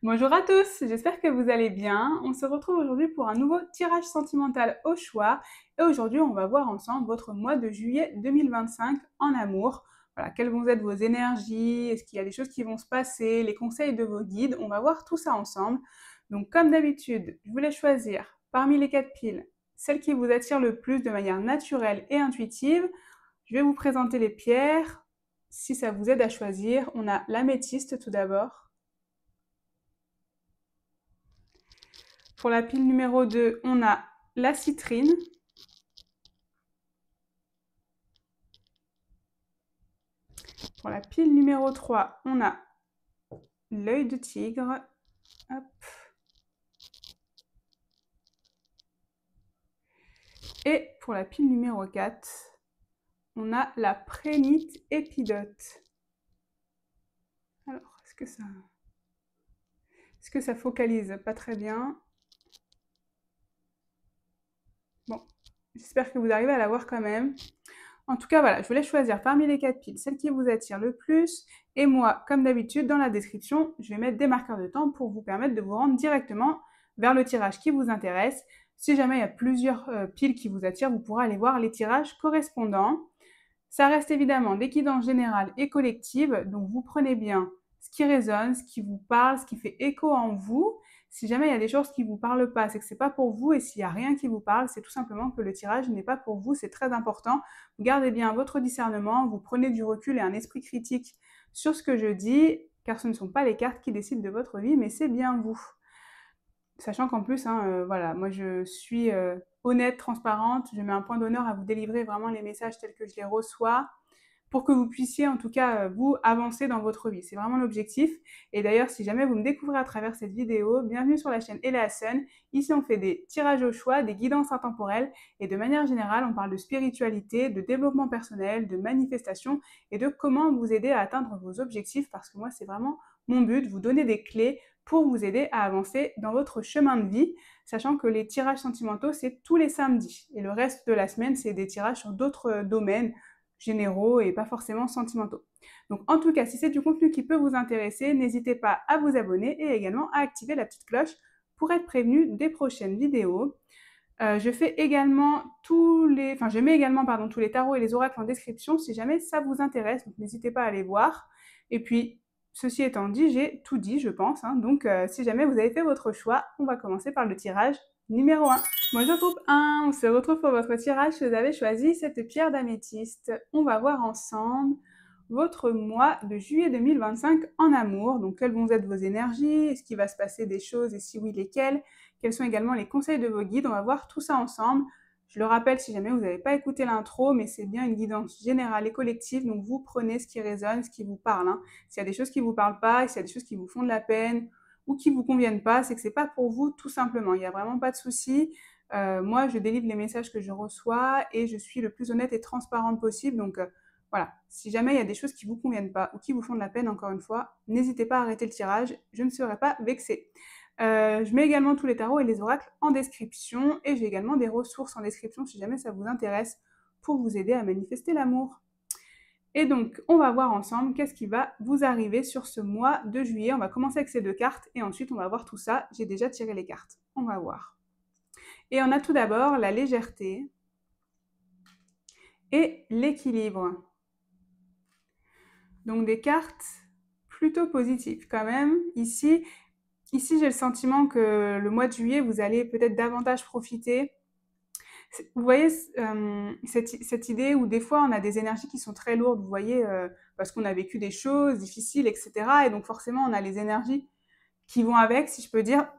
Bonjour à tous, j'espère que vous allez bien. On se retrouve aujourd'hui pour un nouveau tirage sentimental au choix. Et aujourd'hui, on va voir ensemble votre mois de juillet 2025 en amour. Voilà, quelles vont être vos énergies, est-ce qu'il y a des choses qui vont se passer, les conseils de vos guides. On va voir tout ça ensemble. Donc, comme d'habitude, je voulais choisir parmi les 4 piles celle qui vous attire le plus de manière naturelle et intuitive. Je vais vous présenter les pierres. Si ça vous aide à choisir, on a l'améthyste tout d'abord. Pour la pile numéro 2, on a la citrine. Pour la pile numéro 3, on a l'œil de tigre. Hop. Et pour la pile numéro 4, on a la prénite épidote. Alors, est-ce que ça focalise? Pas très bien. Bon, j'espère que vous arrivez à la voir quand même. En tout cas, voilà, je voulais choisir parmi les 4 piles celle qui vous attire le plus. Et moi, comme d'habitude, dans la description, je vais mettre des marqueurs de temps pour vous permettre de vous rendre directement vers le tirage qui vous intéresse. Si jamais il y a plusieurs piles qui vous attirent, vous pourrez aller voir les tirages correspondants. Ça reste évidemment des guidances générales et collectives, donc vous prenez bien ce qui résonne, ce qui vous parle, ce qui fait écho en vous. Si jamais il y a des choses qui ne vous parlent pas, c'est que ce n'est pas pour vous, et s'il n'y a rien qui vous parle, c'est tout simplement que le tirage n'est pas pour vous, c'est très important. Vous gardez bien votre discernement, vous prenez du recul et un esprit critique sur ce que je dis, car ce ne sont pas les cartes qui décident de votre vie, mais c'est bien vous. Sachant qu'en plus, voilà, moi je suis honnête, transparente, je mets un point d'honneur à vous délivrer vraiment les messages tels que je les reçois, pour que vous puissiez en tout cas vous avancer dans votre vie. C'est vraiment l'objectif. Et d'ailleurs, si jamais vous me découvrez à travers cette vidéo, bienvenue sur la chaîne Ella Sun. Ici, on fait des tirages au choix, des guidances intemporelles et de manière générale, on parle de spiritualité, de développement personnel, de manifestation et de comment vous aider à atteindre vos objectifs parce que moi, c'est vraiment mon but, vous donner des clés pour vous aider à avancer dans votre chemin de vie, sachant que les tirages sentimentaux, c'est tous les samedis. Et le reste de la semaine, c'est des tirages sur d'autres domaines, généraux et pas forcément sentimentaux. Donc en tout cas, si c'est du contenu qui peut vous intéresser, n'hésitez pas à vous abonner et également à activer la petite cloche pour être prévenu des prochaines vidéos. Je fais également je mets également tous les tarots et les oracles en description si jamais ça vous intéresse, donc n'hésitez pas à aller voir. Et puis, ceci étant dit, j'ai tout dit, je pense. Donc, si jamais vous avez fait votre choix, on va commencer par le tirage numéro 1. Bonjour groupe 1, on se retrouve pour votre tirage. Vous avez choisi cette pierre d'améthyste. On va voir ensemble votre mois de juillet 2025 en amour. Donc, quelles vont être vos énergies? Est-ce qu'il va se passer des choses et si oui, lesquelles? Quels sont également les conseils de vos guides? On va voir tout ça ensemble. Je le rappelle si jamais vous n'avez pas écouté l'intro, mais c'est bien une guidance générale et collective, donc vous prenez ce qui résonne, ce qui vous parle. S'il y a des choses qui ne vous parlent pas, s'il y a des choses qui vous font de la peine ou qui ne vous conviennent pas, c'est que ce n'est pas pour vous tout simplement. Il n'y a vraiment pas de souci. Moi, je délivre les messages que je reçois et je suis le plus honnête et transparente possible. Donc voilà, si jamais il y a des choses qui ne vous conviennent pas ou qui vous font de la peine, encore une fois, n'hésitez pas à arrêter le tirage, je ne serai pas vexée. Je mets également tous les tarots et les oracles en description et j'ai également des ressources en description si jamais ça vous intéresse pour vous aider à manifester l'amour. Et donc, on va voir ensemble qu'est-ce qui va vous arriver sur ce mois de juillet. On va commencer avec ces 2 cartes et ensuite on va voir tout ça. J'ai déjà tiré les cartes. On va voir. Et on a tout d'abord la légèreté et l'équilibre. Donc des cartes plutôt positives quand même. Ici j'ai le sentiment que le mois de juillet, vous allez peut-être davantage profiter. Vous voyez cette idée où des fois on a des énergies qui sont très lourdes, vous voyez, parce qu'on a vécu des choses difficiles, etc. Et donc forcément on a les énergies qui vont avec, si je peux dire.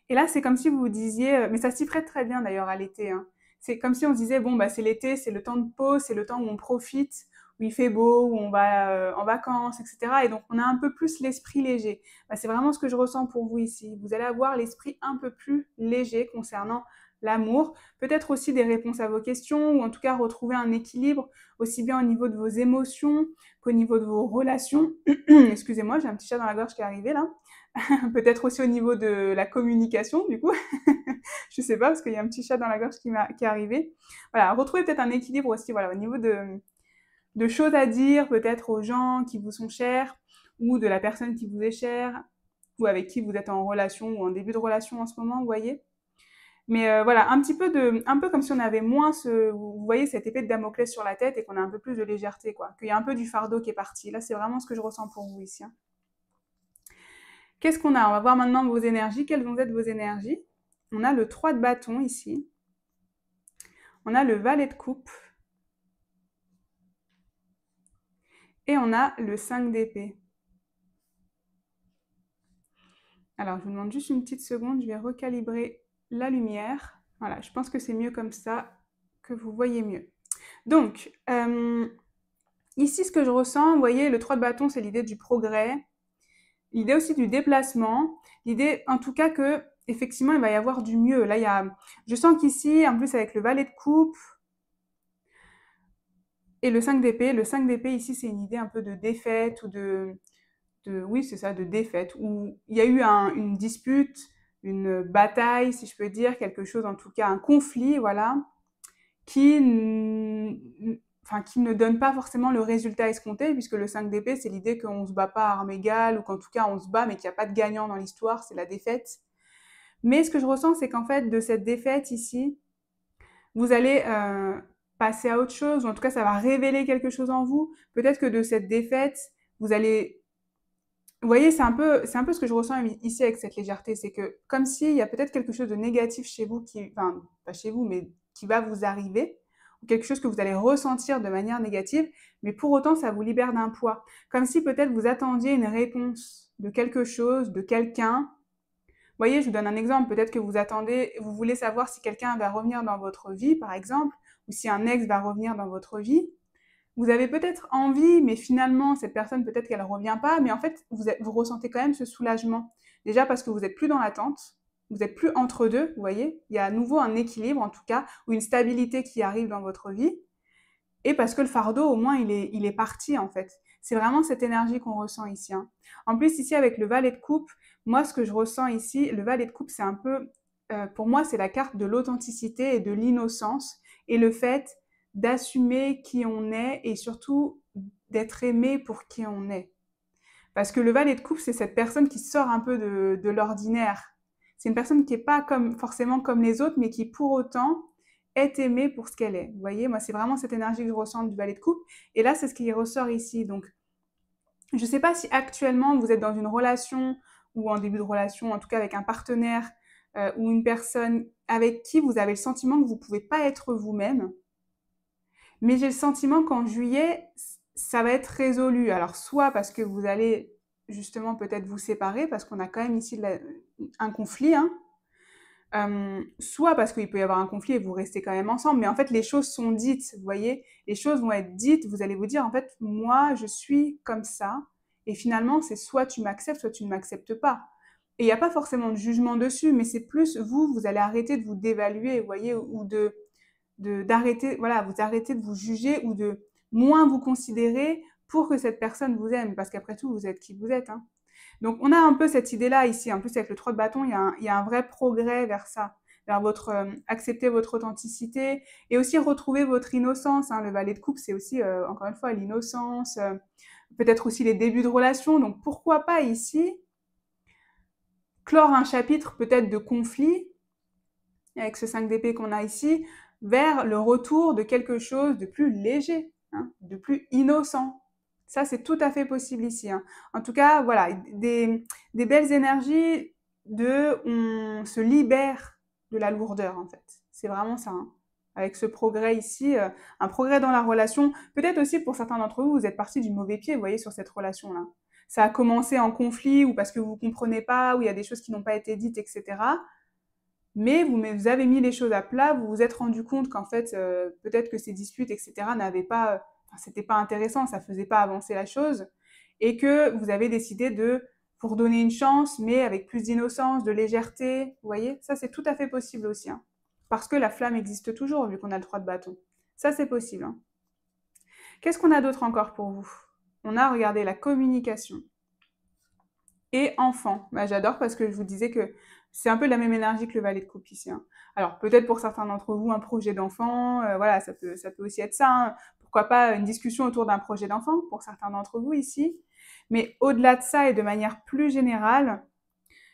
Et là c'est comme si vous vous disiez, mais ça s'y prête très bien d'ailleurs à l'été. C'est comme si on se disait, bon bah c'est l'été, c'est le temps de pause, c'est le temps où on profite, où il fait beau, où on va en vacances, etc. Et donc on a un peu plus l'esprit léger. Bah, c'est vraiment ce que je ressens pour vous ici. Vous allez avoir l'esprit un peu plus léger concernant l'amour, peut-être aussi des réponses à vos questions, ou en tout cas retrouver un équilibre, aussi bien au niveau de vos émotions qu'au niveau de vos relations. Excusez-moi, j'ai un petit chat dans la gorge qui est arrivé là. Peut-être aussi au niveau de la communication, du coup. Je sais pas, parce qu'il y a un petit chat dans la gorge qui est arrivé. Voilà, retrouver peut-être un équilibre aussi, voilà, au niveau de choses à dire, peut-être aux gens qui vous sont chers, ou de la personne qui vous est chère. ou avec qui vous êtes en relation ou en début de relation en ce moment, vous voyez. Mais voilà, un peu comme si on avait moins vous voyez, cette épée de Damoclès sur la tête et qu'on a un peu plus de légèreté, quoi. Qu'il y a un peu du fardeau qui est parti. Là, c'est vraiment ce que je ressens pour vous ici, hein. Qu'est-ce qu'on a? On va voir maintenant vos énergies. Quelles vont être vos énergies? On a le 3 de bâton ici. On a le valet de coupe. Et on a le 5 d'épée. Alors, je vous demande juste une petite seconde. Je vais recalibrer la lumière. Voilà, je pense que c'est mieux comme ça, que vous voyez mieux. Donc, ici, ce que je ressens, vous voyez, le 3 de bâton, c'est l'idée du progrès. L'idée aussi du déplacement. L'idée, en tout cas, que effectivement, il va y avoir du mieux. Là, je sens qu'ici, en plus, avec le valet de coupe et le 5 d'épée, le 5 d'épée, ici, c'est une idée un peu de défaite ou oui, c'est ça, de défaite, où il y a eu une dispute, une bataille, si je peux dire, quelque chose, en tout cas, un conflit, voilà, qui ne donne pas forcément le résultat escompté, puisque le 5 d'épée, c'est l'idée qu'on ne se bat pas à armes égales, ou qu'en tout cas on se bat, mais qu'il n'y a pas de gagnant dans l'histoire, c'est la défaite. Mais ce que je ressens, c'est qu'en fait, de cette défaite ici, vous allez passer à autre chose, ou en tout cas, ça va révéler quelque chose en vous. Peut-être que de cette défaite, vous allez... Vous voyez, c'est un peu ce que je ressens ici avec cette légèreté, c'est que comme s'il y a peut-être quelque chose de négatif chez vous, enfin, pas chez vous, mais qui va vous arriver, ou quelque chose que vous allez ressentir de manière négative, mais pour autant, ça vous libère d'un poids. Comme si peut-être vous attendiez une réponse de quelque chose, de quelqu'un. Vous voyez, je vous donne un exemple, peut-être que vous voulez savoir si quelqu'un va revenir dans votre vie, par exemple, ou si un ex va revenir dans votre vie. Vous avez peut-être envie, mais finalement, cette personne, peut-être qu'elle ne revient pas, mais en fait, vous ressentez quand même ce soulagement. Déjà parce que vous n'êtes plus dans l'attente, vous n'êtes plus entre deux, vous voyez. Il y a à nouveau un équilibre, en tout cas, ou une stabilité qui arrive dans votre vie. Et parce que le fardeau, au moins, il est parti, en fait. C'est vraiment cette énergie qu'on ressent ici, hein. En plus, ici, avec le valet de coupe, moi, ce que je ressens ici, le valet de coupe, c'est un peu... pour moi, c'est la carte de l'authenticité et de l'innocence. Et le fait d'assumer qui on est et surtout d'être aimé pour qui on est. Parce que le valet de coupe, c'est cette personne qui sort un peu de l'ordinaire. C'est une personne qui n'est pas forcément comme les autres, mais qui pour autant est aimée pour ce qu'elle est. Vous voyez, moi, c'est vraiment cette énergie que je ressens du valet de coupe. Et là, c'est ce qui ressort ici. Donc, je ne sais pas si actuellement vous êtes dans une relation ou en début de relation, en tout cas avec un partenaire ou une personne avec qui vous avez le sentiment que vous ne pouvez pas être vous-même. Mais j'ai le sentiment qu'en juillet, ça va être résolu. Alors, soit parce que vous allez justement peut-être vous séparer, parce qu'on a quand même ici un conflit, hein. Soit parce qu'il peut y avoir un conflit et vous restez quand même ensemble, mais en fait les choses sont dites, vous voyez, les choses vont être dites, vous allez vous dire en fait moi je suis comme ça, et finalement c'est soit tu m'acceptes, soit tu ne m'acceptes pas. Et il n'y a pas forcément de jugement dessus, mais c'est plus vous allez arrêter de vous dévaluer, vous voyez, ou d'arrêter, voilà, vous arrêtez de vous juger ou de moins vous considérer pour que cette personne vous aime, parce qu'après tout vous êtes qui vous êtes, hein. Donc, on a un peu cette idée-là ici. En plus, avec le 3 de bâton, il y a un vrai progrès vers ça, vers accepter votre authenticité et aussi retrouver votre innocence, hein. Le valet de coupe, c'est aussi, encore une fois, l'innocence, peut-être aussi les débuts de relation. Donc, pourquoi pas ici clore un chapitre peut-être de conflit avec ce 5 d'épée qu'on a ici, vers le retour de quelque chose de plus léger, hein, de plus innocent. Ça, c'est tout à fait possible ici, hein. En tout cas, voilà, des belles énergies on se libère de la lourdeur, en fait. C'est vraiment ça, hein. Avec ce progrès ici, un progrès dans la relation. Peut-être aussi pour certains d'entre vous, vous êtes partis du mauvais pied, vous voyez, sur cette relation-là. Ça a commencé en conflit ou parce que vous ne comprenez pas, ou il y a des choses qui n'ont pas été dites, etc. Mais vous avez mis les choses à plat, vous vous êtes rendu compte qu'en fait, peut-être que ces disputes, etc., c'était pas intéressant, ça faisait pas avancer la chose, et que vous avez décidé de vous redonner une chance, mais avec plus d'innocence, de légèreté, vous voyez. Ça, c'est tout à fait possible aussi, hein. Parce que la flamme existe toujours, vu qu'on a le 3 de bâton. Ça, c'est possible, hein. Qu'est-ce qu'on a d'autre encore pour vous? On a regardé la communication. Et enfant. Bah, j'adore parce que je vous disais que c'est un peu la même énergie que le valet de coupe ici, hein. Alors peut-être pour certains d'entre vous un projet d'enfant, voilà, ça peut aussi être ça, hein. Pourquoi pas une discussion autour d'un projet d'enfant pour certains d'entre vous ici. Mais au-delà de ça et de manière plus générale,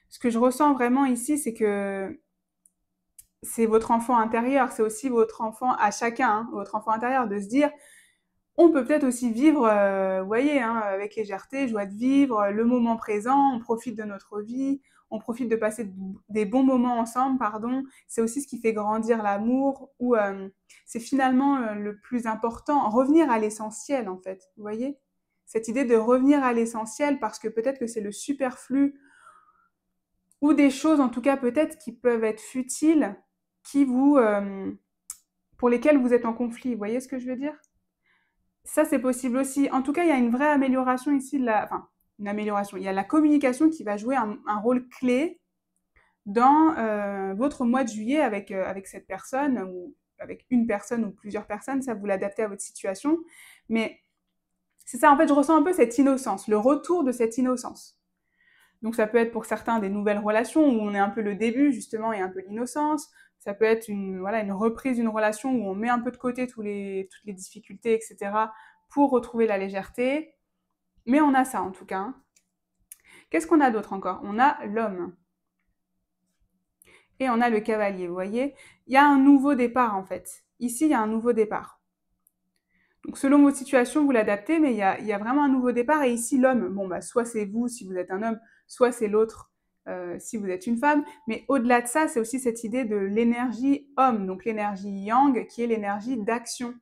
Ce que je ressens vraiment ici, c'est que c'est votre enfant intérieur, c'est aussi votre enfant à chacun, hein, votre enfant intérieur, de se dire, on peut peut-être aussi vivre, vous voyez, hein, avec légèreté, joie de vivre, le moment présent, on profite de notre vie, on profite de passer des bons moments ensemble, pardon. C'est aussi ce qui fait grandir l'amour, ou c'est finalement le plus important, revenir à l'essentiel en fait, vous voyez. Cette idée de revenir à l'essentiel parce que peut-être que c'est le superflu ou des choses en tout cas peut-être qui peuvent être futiles, qui vous, pour lesquelles vous êtes en conflit, vous voyez ce que je veux dire? Ça, c'est possible aussi. En tout cas, il y a une vraie amélioration ici de la... Enfin, une amélioration. Il y a la communication qui va jouer un rôle clé dans votre mois de juillet avec cette personne, ou avec une personne ou plusieurs personnes, ça vous l'adaptez à votre situation. Mais c'est ça, en fait, je ressens un peu cette innocence, le retour de cette innocence. Donc ça peut être pour certains des nouvelles relations où on est un peu le début justement et un peu l'innocence. Ça peut être une reprise d'une relation où on met un peu de côté toutes les difficultés, etc. pour retrouver la légèreté. Mais on a ça en tout cas, hein. Qu'est-ce qu'on a d'autre encore? On a l'homme. Et on a le cavalier, vous voyez? Il y a un nouveau départ en fait. Ici, il y a un nouveau départ. Donc selon votre situation, vous l'adaptez, mais il y a vraiment un nouveau départ. Et ici, l'homme, bon, bah, soit c'est vous si vous êtes un homme, soit c'est l'autre si vous êtes une femme. Mais au-delà de ça, c'est aussi cette idée de l'énergie homme, donc l'énergie yang, qui est l'énergie d'action.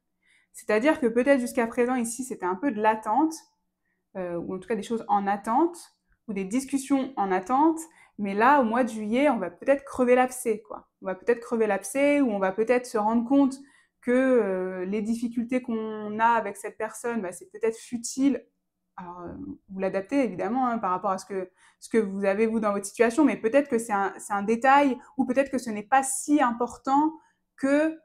C'est-à-dire que peut-être jusqu'à présent, ici, c'était un peu de l'attente, ou en tout cas des choses en attente, ou des discussions en attente. Mais là, au mois de juillet, on va peut-être crever l'abcès, quoi. On va peut-être crever l'abcès, ou on va peut-être se rendre compte que les difficultés qu'on a avec cette personne, bah, c'est peut-être futile. Alors, vous l'adaptez évidemment hein, par rapport à ce que vous avez vous dans votre situation, mais peut-être que c'est un détail, ou peut-être que ce n'est pas si important que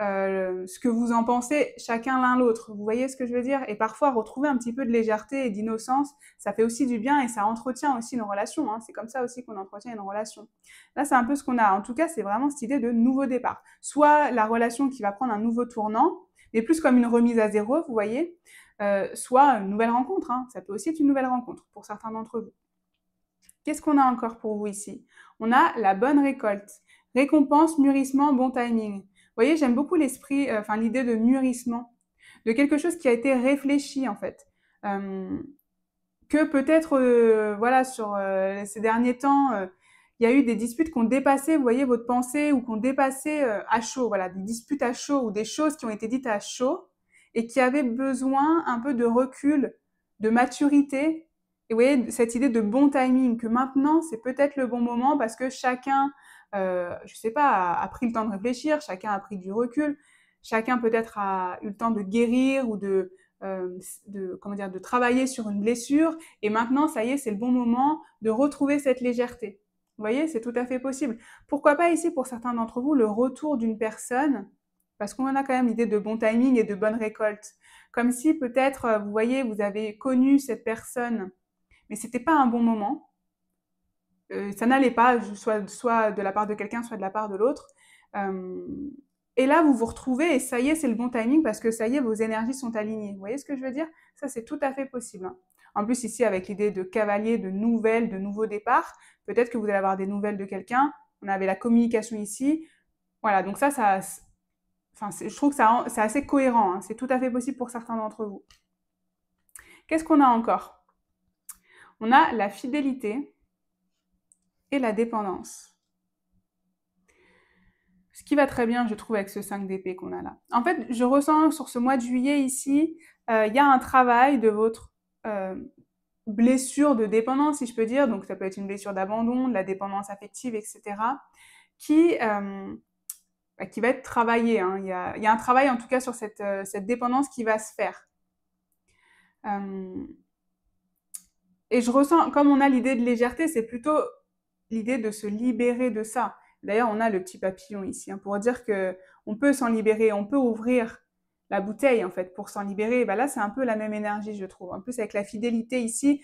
ce que vous en pensez chacun l'un l'autre. Vous voyez ce que je veux dire? Et parfois, retrouver un petit peu de légèreté et d'innocence, ça fait aussi du bien et ça entretient aussi nos relations, hein. C'est comme ça aussi qu'on entretient une relation. Là, c'est un peu ce qu'on a. En tout cas, c'est vraiment cette idée de nouveau départ. Soit la relation qui va prendre un nouveau tournant, mais plus comme une remise à zéro, vous voyez, soit une nouvelle rencontre, hein. Ça peut aussi être une nouvelle rencontre pour certains d'entre vous. Qu'est-ce qu'on a encore pour vous ici? On a la bonne récolte. Récompense, mûrissement, bon timing. Vous voyez, j'aime beaucoup l'esprit, enfin l'idée de mûrissement, de quelque chose qui a été réfléchi en fait. Que peut-être, voilà, sur ces derniers temps, il y a eu des disputes qui ont dépassé, vous voyez, votre pensée, ou qui ont dépassé à chaud, voilà, des disputes à chaud, ou des choses qui ont été dites à chaud, et qui avaient besoin un peu de recul, de maturité. Et vous voyez, cette idée de bon timing, que maintenant, c'est peut-être le bon moment, parce que chacun, je sais pas, a pris le temps de réfléchir, chacun a pris du recul, chacun peut-être a eu le temps de guérir, ou comment dire, de travailler sur une blessure, et maintenant, ça y est, c'est le bon moment de retrouver cette légèreté. Vous voyez, c'est tout à fait possible. Pourquoi pas ici, pour certains d'entre vous, le retour d'une personne, parce qu'on a quand même l'idée de bon timing et de bonne récolte. Comme si peut-être, vous voyez, vous avez connu cette personne, mais c'était pas un bon moment. Ça n'allait pas, soit de la part de quelqu'un, soit de la part de l'autre. Euh, et là, vous vous retrouvez et ça y est, c'est le bon timing parce que ça y est, vos énergies sont alignées. Vous voyez ce que je veux dire? Ça, c'est tout à fait possible, hein. En plus, ici, avec l'idée de cavalier, de nouvelles, de nouveaux départs, peut-être que vous allez avoir des nouvelles de quelqu'un. On avait la communication ici. Voilà, donc enfin, je trouve que c'est assez cohérent, hein. C'est tout à fait possible pour certains d'entre vous. Qu'est-ce qu'on a encore? On a la fidélité et la dépendance. Ce qui va très bien, je trouve, avec ce 5 d'épée qu'on a là. En fait, je ressens sur ce mois de juillet ici, il y a un travail de votre blessure de dépendance, si je peux dire. Donc, ça peut être une blessure d'abandon, de la dépendance affective, etc. qui va être travaillée, hein. Il y a un travail, en tout cas, sur cette dépendance qui va se faire. Et je ressens, comme on a l'idée de légèreté, c'est plutôt l'idée de se libérer de ça. D'ailleurs, on a le petit papillon ici, hein, pour dire que on peut s'en libérer, on peut ouvrir la bouteille en fait pour s'en libérer. Et ben là, c'est un peu la même énergie, je trouve. En plus, avec la fidélité ici,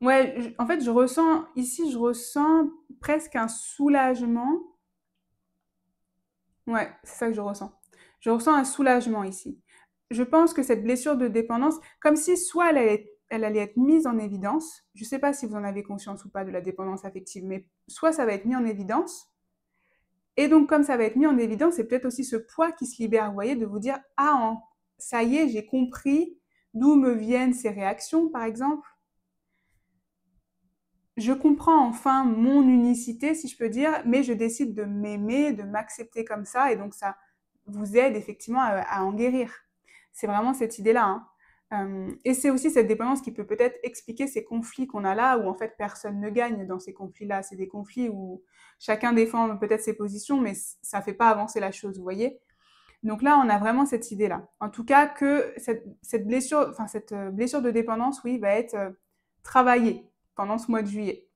ouais, en fait, je ressens presque un soulagement. Ouais, c'est ça que je ressens. Je ressens un soulagement ici. Je pense que cette blessure de dépendance, comme si soit elle allait être mise en évidence. Je ne sais pas si vous en avez conscience ou pas de la dépendance affective, mais soit ça va être mis en évidence, et donc comme ça va être mis en évidence, c'est peut-être aussi ce poids qui se libère, vous voyez, de vous dire « Ah, ça y est, j'ai compris d'où me viennent ces réactions, par exemple. Je comprends enfin mon unicité, si je peux dire, mais je décide de m'aimer, de m'accepter comme ça, et donc ça vous aide effectivement à en guérir. » C'est vraiment cette idée-là, hein. Et c'est aussi cette dépendance qui peut peut-être expliquer ces conflits qu'on a là, où en fait personne ne gagne dans ces conflits-là. C'est des conflits où chacun défend peut-être ses positions, mais ça ne fait pas avancer la chose, vous voyez. Donc là, on a vraiment cette idée-là. En tout cas, que cette blessure de dépendance, oui, va être travaillée pendant ce mois de juillet.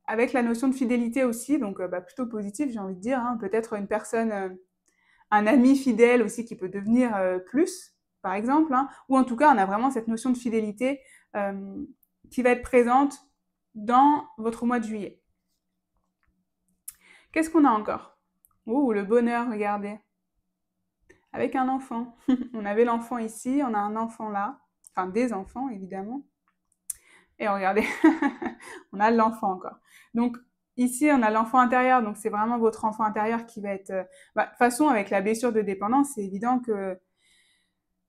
Avec la notion de fidélité aussi, donc plutôt positive, j'ai envie de dire, hein, peut-être une personne, un ami fidèle aussi qui peut devenir plus, par exemple, hein, ou en tout cas, on a vraiment cette notion de fidélité qui va être présente dans votre mois de juillet. Qu'est-ce qu'on a encore? Oh, le bonheur, regardez. Avec un enfant. On avait l'enfant ici, on a un enfant là, enfin des enfants évidemment. Et regardez, on a l'enfant encore. Donc ici, on a l'enfant intérieur, donc c'est vraiment votre enfant intérieur qui va être... de toute façon, avec la blessure de dépendance, c'est évident que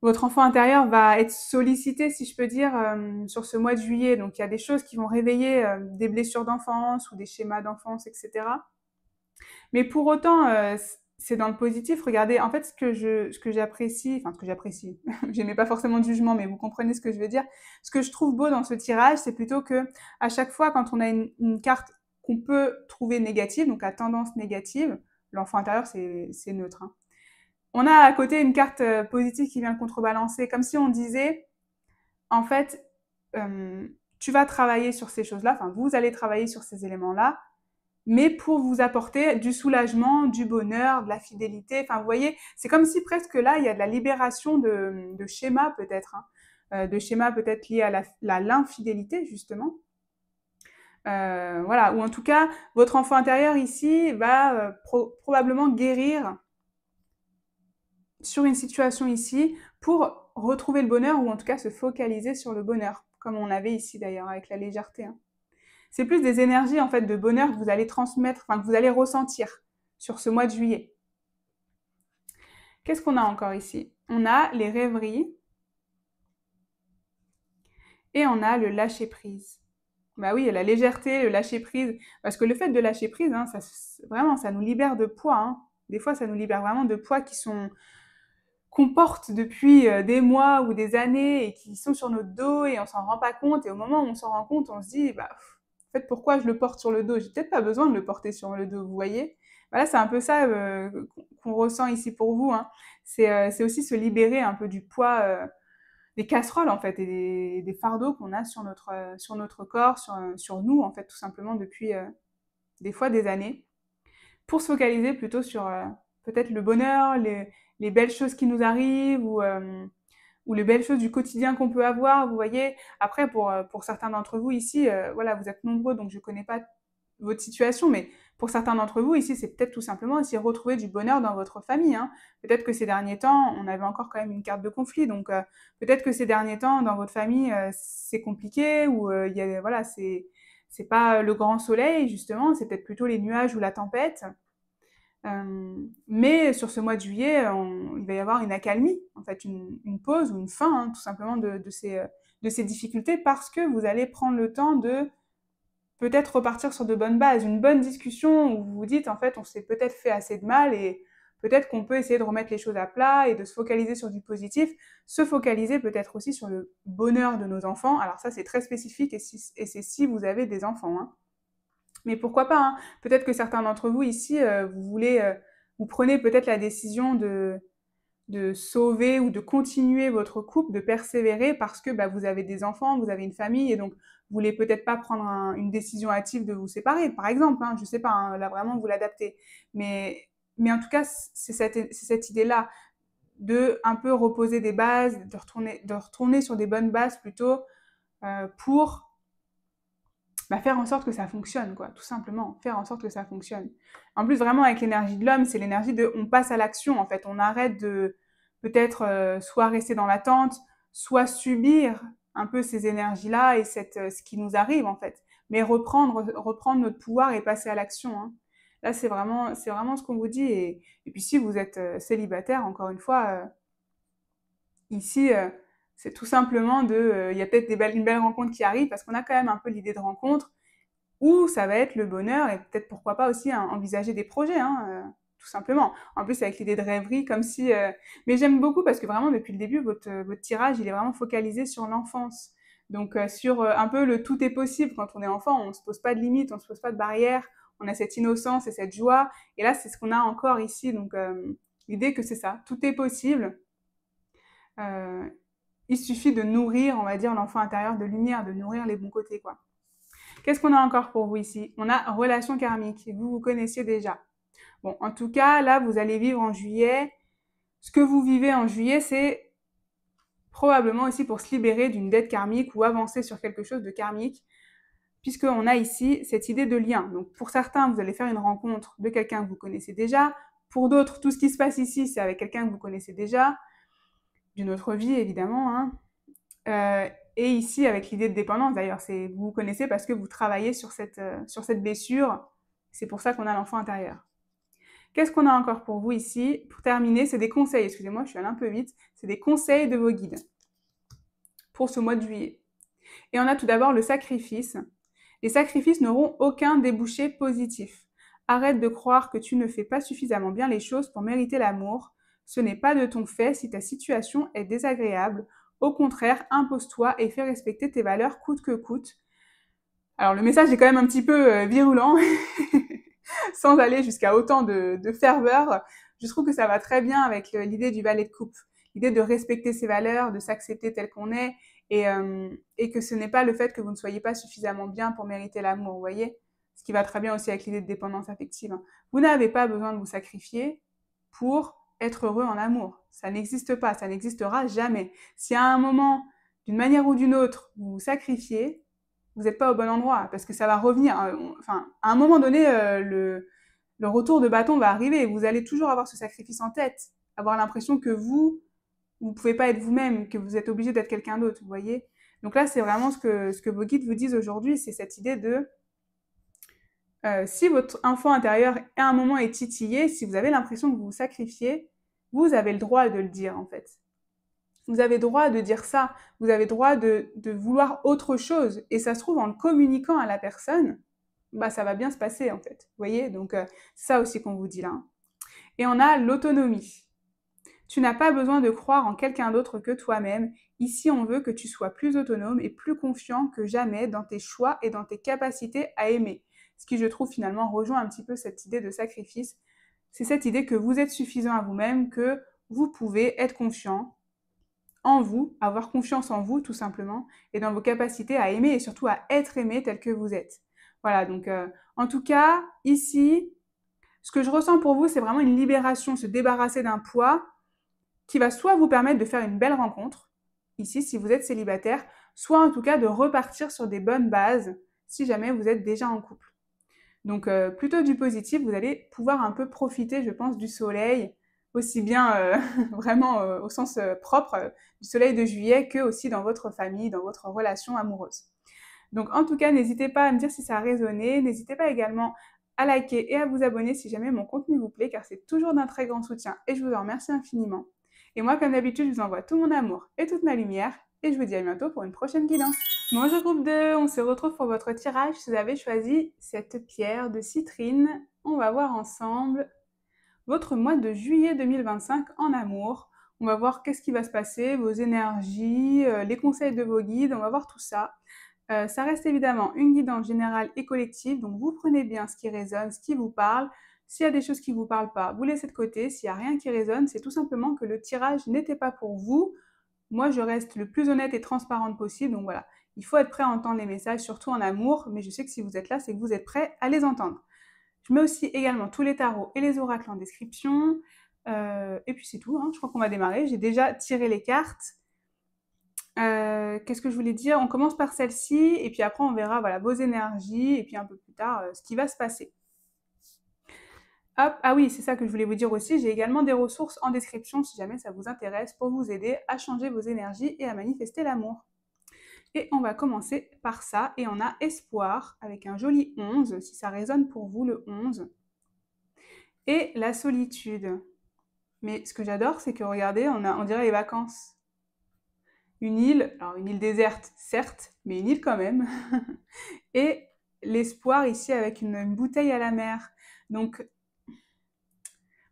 votre enfant intérieur va être sollicité, si je peux dire, sur ce mois de juillet. Donc il y a des choses qui vont réveiller des blessures d'enfance ou des schémas d'enfance, etc. Mais pour autant, c'est dans le positif. Regardez, en fait, ce que j'apprécie, j'aimais pas forcément de jugement, mais vous comprenez ce que je veux dire. Ce que je trouve beau dans ce tirage, c'est plutôt que à chaque fois, quand on a une carte qu'on peut trouver négative, donc à tendance négative, l'enfant intérieur, c'est neutre, hein. On a à côté une carte positive qui vient contrebalancer, comme si on disait, en fait, tu vas travailler sur ces choses-là, enfin, vous allez travailler sur ces éléments-là, mais pour vous apporter du soulagement, du bonheur, de la fidélité. Enfin, vous voyez, c'est comme si presque là, il y a de la libération de schémas peut-être, hein, de schémas peut-être liés à l'infidélité, justement. Voilà, ou en tout cas, votre enfant intérieur ici va probablement guérir sur une situation ici pour retrouver le bonheur, ou en tout cas se focaliser sur le bonheur, comme on avait ici d'ailleurs avec la légèreté, hein. C'est plus des énergies en fait de bonheur que vous allez transmettre, enfin que vous allez ressentir sur ce mois de juillet. Qu'est-ce qu'on a encore ici? On a les rêveries et on a le lâcher-prise. Bah oui, la légèreté, le lâcher-prise, parce que le fait de lâcher prise, hein, vraiment, ça nous libère de poids, hein. Des fois, ça nous libère vraiment de poids qu'on porte depuis des mois ou des années et qui sont sur notre dos et on s'en rend pas compte. Et au moment où on s'en rend compte, on se dit, bah, en fait, pourquoi je le porte sur le dos? J'ai peut-être pas besoin de le porter sur le dos, vous voyez? Voilà, c'est un peu ça qu'on ressent ici pour vous, hein. C'est aussi se libérer un peu du poids des casseroles, en fait, et des fardeaux qu'on a sur notre corps, sur nous, en fait, tout simplement depuis des fois des années, pour se focaliser plutôt sur peut-être le bonheur, les belles choses qui nous arrivent ou les belles choses du quotidien qu'on peut avoir, vous voyez. Après, pour certains d'entre vous ici, voilà, vous êtes nombreux, donc je ne connais pas votre situation, mais pour certains d'entre vous ici, c'est peut-être tout simplement aussi retrouver du bonheur dans votre famille, hein. Peut-être que ces derniers temps, on avait encore quand même une carte de conflit, donc peut-être que ces derniers temps, dans votre famille, c'est compliqué, ou voilà, c'est pas le grand soleil, justement, c'est peut-être plutôt les nuages ou la tempête. Mais sur ce mois de juillet, il va y avoir une accalmie, en fait, une pause ou une fin, hein, tout simplement, de ces difficultés, parce que vous allez prendre le temps de peut-être repartir sur de bonnes bases, une bonne discussion où vous vous dites, en fait, on s'est peut-être fait assez de mal et peut-être qu'on peut essayer de remettre les choses à plat et de se focaliser sur du positif, se focaliser peut-être aussi sur le bonheur de nos enfants. Alors ça, c'est très spécifique et c'est si vous avez des enfants, hein. Mais pourquoi pas, hein. Peut-être que certains d'entre vous ici, vous prenez peut-être la décision de sauver ou de continuer votre couple, de persévérer parce que vous avez des enfants, vous avez une famille et donc vous voulez peut-être pas prendre une décision hâtive de vous séparer, par exemple, hein, je sais pas, hein, là vraiment vous l'adaptez. Mais en tout cas, c'est cette idée-là de un peu reposer des bases, de retourner sur des bonnes bases plutôt pour faire en sorte que ça fonctionne, quoi, tout simplement, faire en sorte que ça fonctionne. En plus, vraiment, avec l'énergie de l'homme, c'est l'énergie de on passe à l'action, en fait, on arrête de peut-être soit rester dans l'attente, soit subir un peu ces énergies-là et ce qui nous arrive en fait. Mais reprendre notre pouvoir et passer à l'action. Hein. Là, c'est vraiment ce qu'on vous dit. Et puis si vous êtes célibataire, encore une fois, ici, c'est tout simplement il y a peut-être une belle rencontre qui arrive parce qu'on a quand même un peu l'idée de rencontre où ça va être le bonheur et peut-être pourquoi pas aussi envisager des projets, hein, tout simplement. En plus avec l'idée de rêverie, comme si... Mais j'aime beaucoup parce que vraiment depuis le début, votre tirage, il est vraiment focalisé sur l'enfance. Donc sur un peu le tout est possible. Quand on est enfant, on ne se pose pas de limites, on ne se pose pas de barrières, on a cette innocence et cette joie. Et là, c'est ce qu'on a encore ici. Donc l'idée que c'est ça, tout est possible. Euh, il suffit de nourrir, on va dire, l'enfant intérieur de lumière, de nourrir les bons côtés, quoi. Qu'est-ce qu'on a encore pour vous ici? On a relation karmique. Vous connaissiez déjà. Bon, en tout cas, là, vous allez vivre en juillet. Ce que vous vivez en juillet, c'est probablement aussi pour se libérer d'une dette karmique ou avancer sur quelque chose de karmique, puisqu'on a ici cette idée de lien. Donc, pour certains, vous allez faire une rencontre de quelqu'un que vous connaissez déjà. Pour d'autres, tout ce qui se passe ici, c'est avec quelqu'un que vous connaissez déjà, d'une autre vie, évidemment, hein. Et ici, avec l'idée de dépendance, d'ailleurs, vous connaissez parce que vous travaillez sur cette blessure. C'est pour ça qu'on a l'enfant intérieur. Qu'est-ce qu'on a encore pour vous ici? Pour terminer, c'est des conseils. Excusez-moi, je suis allée un peu vite. C'est des conseils de vos guides pour ce mois de juillet. Et on a tout d'abord le sacrifice. Les sacrifices n'auront aucun débouché positif. Arrête de croire que tu ne fais pas suffisamment bien les choses pour mériter l'amour. Ce n'est pas de ton fait si ta situation est désagréable. Au contraire, impose-toi et fais respecter tes valeurs coûte que coûte. Alors le message est quand même un petit peu virulent, sans aller jusqu'à autant de ferveur. Je trouve que ça va très bien avec l'idée du valet de coupe, l'idée de respecter ses valeurs, de s'accepter tel qu'on est, et que ce n'est pas le fait que vous ne soyez pas suffisamment bien pour mériter l'amour, vous voyez? Ce qui va très bien aussi avec l'idée de dépendance affective. Vous n'avez pas besoin de vous sacrifier pour être heureux en amour. Ça n'existe pas, ça n'existera jamais. Si à un moment, d'une manière ou d'une autre, vous vous sacrifiez, vous n'êtes pas au bon endroit, parce que ça va revenir. Enfin, à un moment donné, le retour de bâton va arriver, et vous allez toujours avoir ce sacrifice en tête, avoir l'impression que vous ne pouvez pas être vous-même, que vous êtes obligé d'être quelqu'un d'autre, vous voyez. Donc là, c'est vraiment ce que vos guides vous disent aujourd'hui, c'est cette idée de si votre enfant intérieur à un moment est titillé, si vous avez l'impression que vous vous sacrifiez, vous avez le droit de le dire en fait. Vous avez le droit de dire ça, vous avez le droit de vouloir autre chose. Et ça se trouve, en le communiquant à la personne, bah ça va bien se passer en fait. Vous voyez? Donc c'est ça aussi qu'on vous dit là. Et on a l'autonomie. Tu n'as pas besoin de croire en quelqu'un d'autre que toi-même. Ici, on veut que tu sois plus autonome et plus confiant que jamais dans tes choix et dans tes capacités à aimer. Ce qui, je trouve, finalement, rejoint un petit peu cette idée de sacrifice. C'est cette idée que vous êtes suffisant à vous-même, que vous pouvez être confiant en vous, avoir confiance en vous, tout simplement, et dans vos capacités à aimer et surtout à être aimé tel que vous êtes. Voilà, donc en tout cas, ici, ce que je ressens pour vous, c'est vraiment une libération, se débarrasser d'un poids qui va soit vous permettre de faire une belle rencontre, ici, si vous êtes célibataire, soit en tout cas de repartir sur des bonnes bases, si jamais vous êtes déjà en couple. Donc plutôt du positif, vous allez pouvoir un peu profiter, je pense, du soleil, aussi bien vraiment au sens propre du soleil de juillet que aussi dans votre famille, dans votre relation amoureuse. Donc en tout cas, n'hésitez pas à me dire si ça a résonné, n'hésitez pas également à liker et à vous abonner si jamais mon contenu vous plaît, car c'est toujours d'un très grand soutien et je vous en remercie infiniment. Et moi, comme d'habitude, je vous envoie tout mon amour et toute ma lumière et je vous dis à bientôt pour une prochaine guidance. Bonjour groupe 2, on se retrouve pour votre tirage. Si vous avez choisi cette pierre de citrine, on va voir ensemble votre mois de juillet 2025 en amour. On va voir qu'est-ce qui va se passer, vos énergies, les conseils de vos guides, on va voir tout ça. Ça reste évidemment une guidance générale et collective, donc vous prenez bien ce qui résonne, ce qui vous parle. S'il y a des choses qui ne vous parlent pas, vous laissez de côté. S'il n'y a rien qui résonne, c'est tout simplement que le tirage n'était pas pour vous. Moi, je reste le plus honnête et transparente possible, donc voilà. Il faut être prêt à entendre les messages, surtout en amour, mais je sais que si vous êtes là, c'est que vous êtes prêt à les entendre. Je mets aussi également tous les tarots et les oracles en description. Et puis c'est tout, hein. Je crois qu'on va démarrer. J'ai déjà tiré les cartes. Qu'est-ce que je voulais dire? On commence par celle-ci, et puis après on verra voilà, vos énergies, et puis un peu plus tard, ce qui va se passer. Hop, ah oui, c'est ça que je voulais vous dire aussi. J'ai également des ressources en description si jamais ça vous intéresse pour vous aider à changer vos énergies et à manifester l'amour. Et on va commencer par ça. Et on a espoir avec un joli 11, si ça résonne pour vous, le 11. Et la solitude. Mais ce que j'adore, c'est que regardez, on dirait les vacances. Une île, alors une île déserte, certes, mais une île quand même. Et l'espoir ici avec une bouteille à la mer. Donc,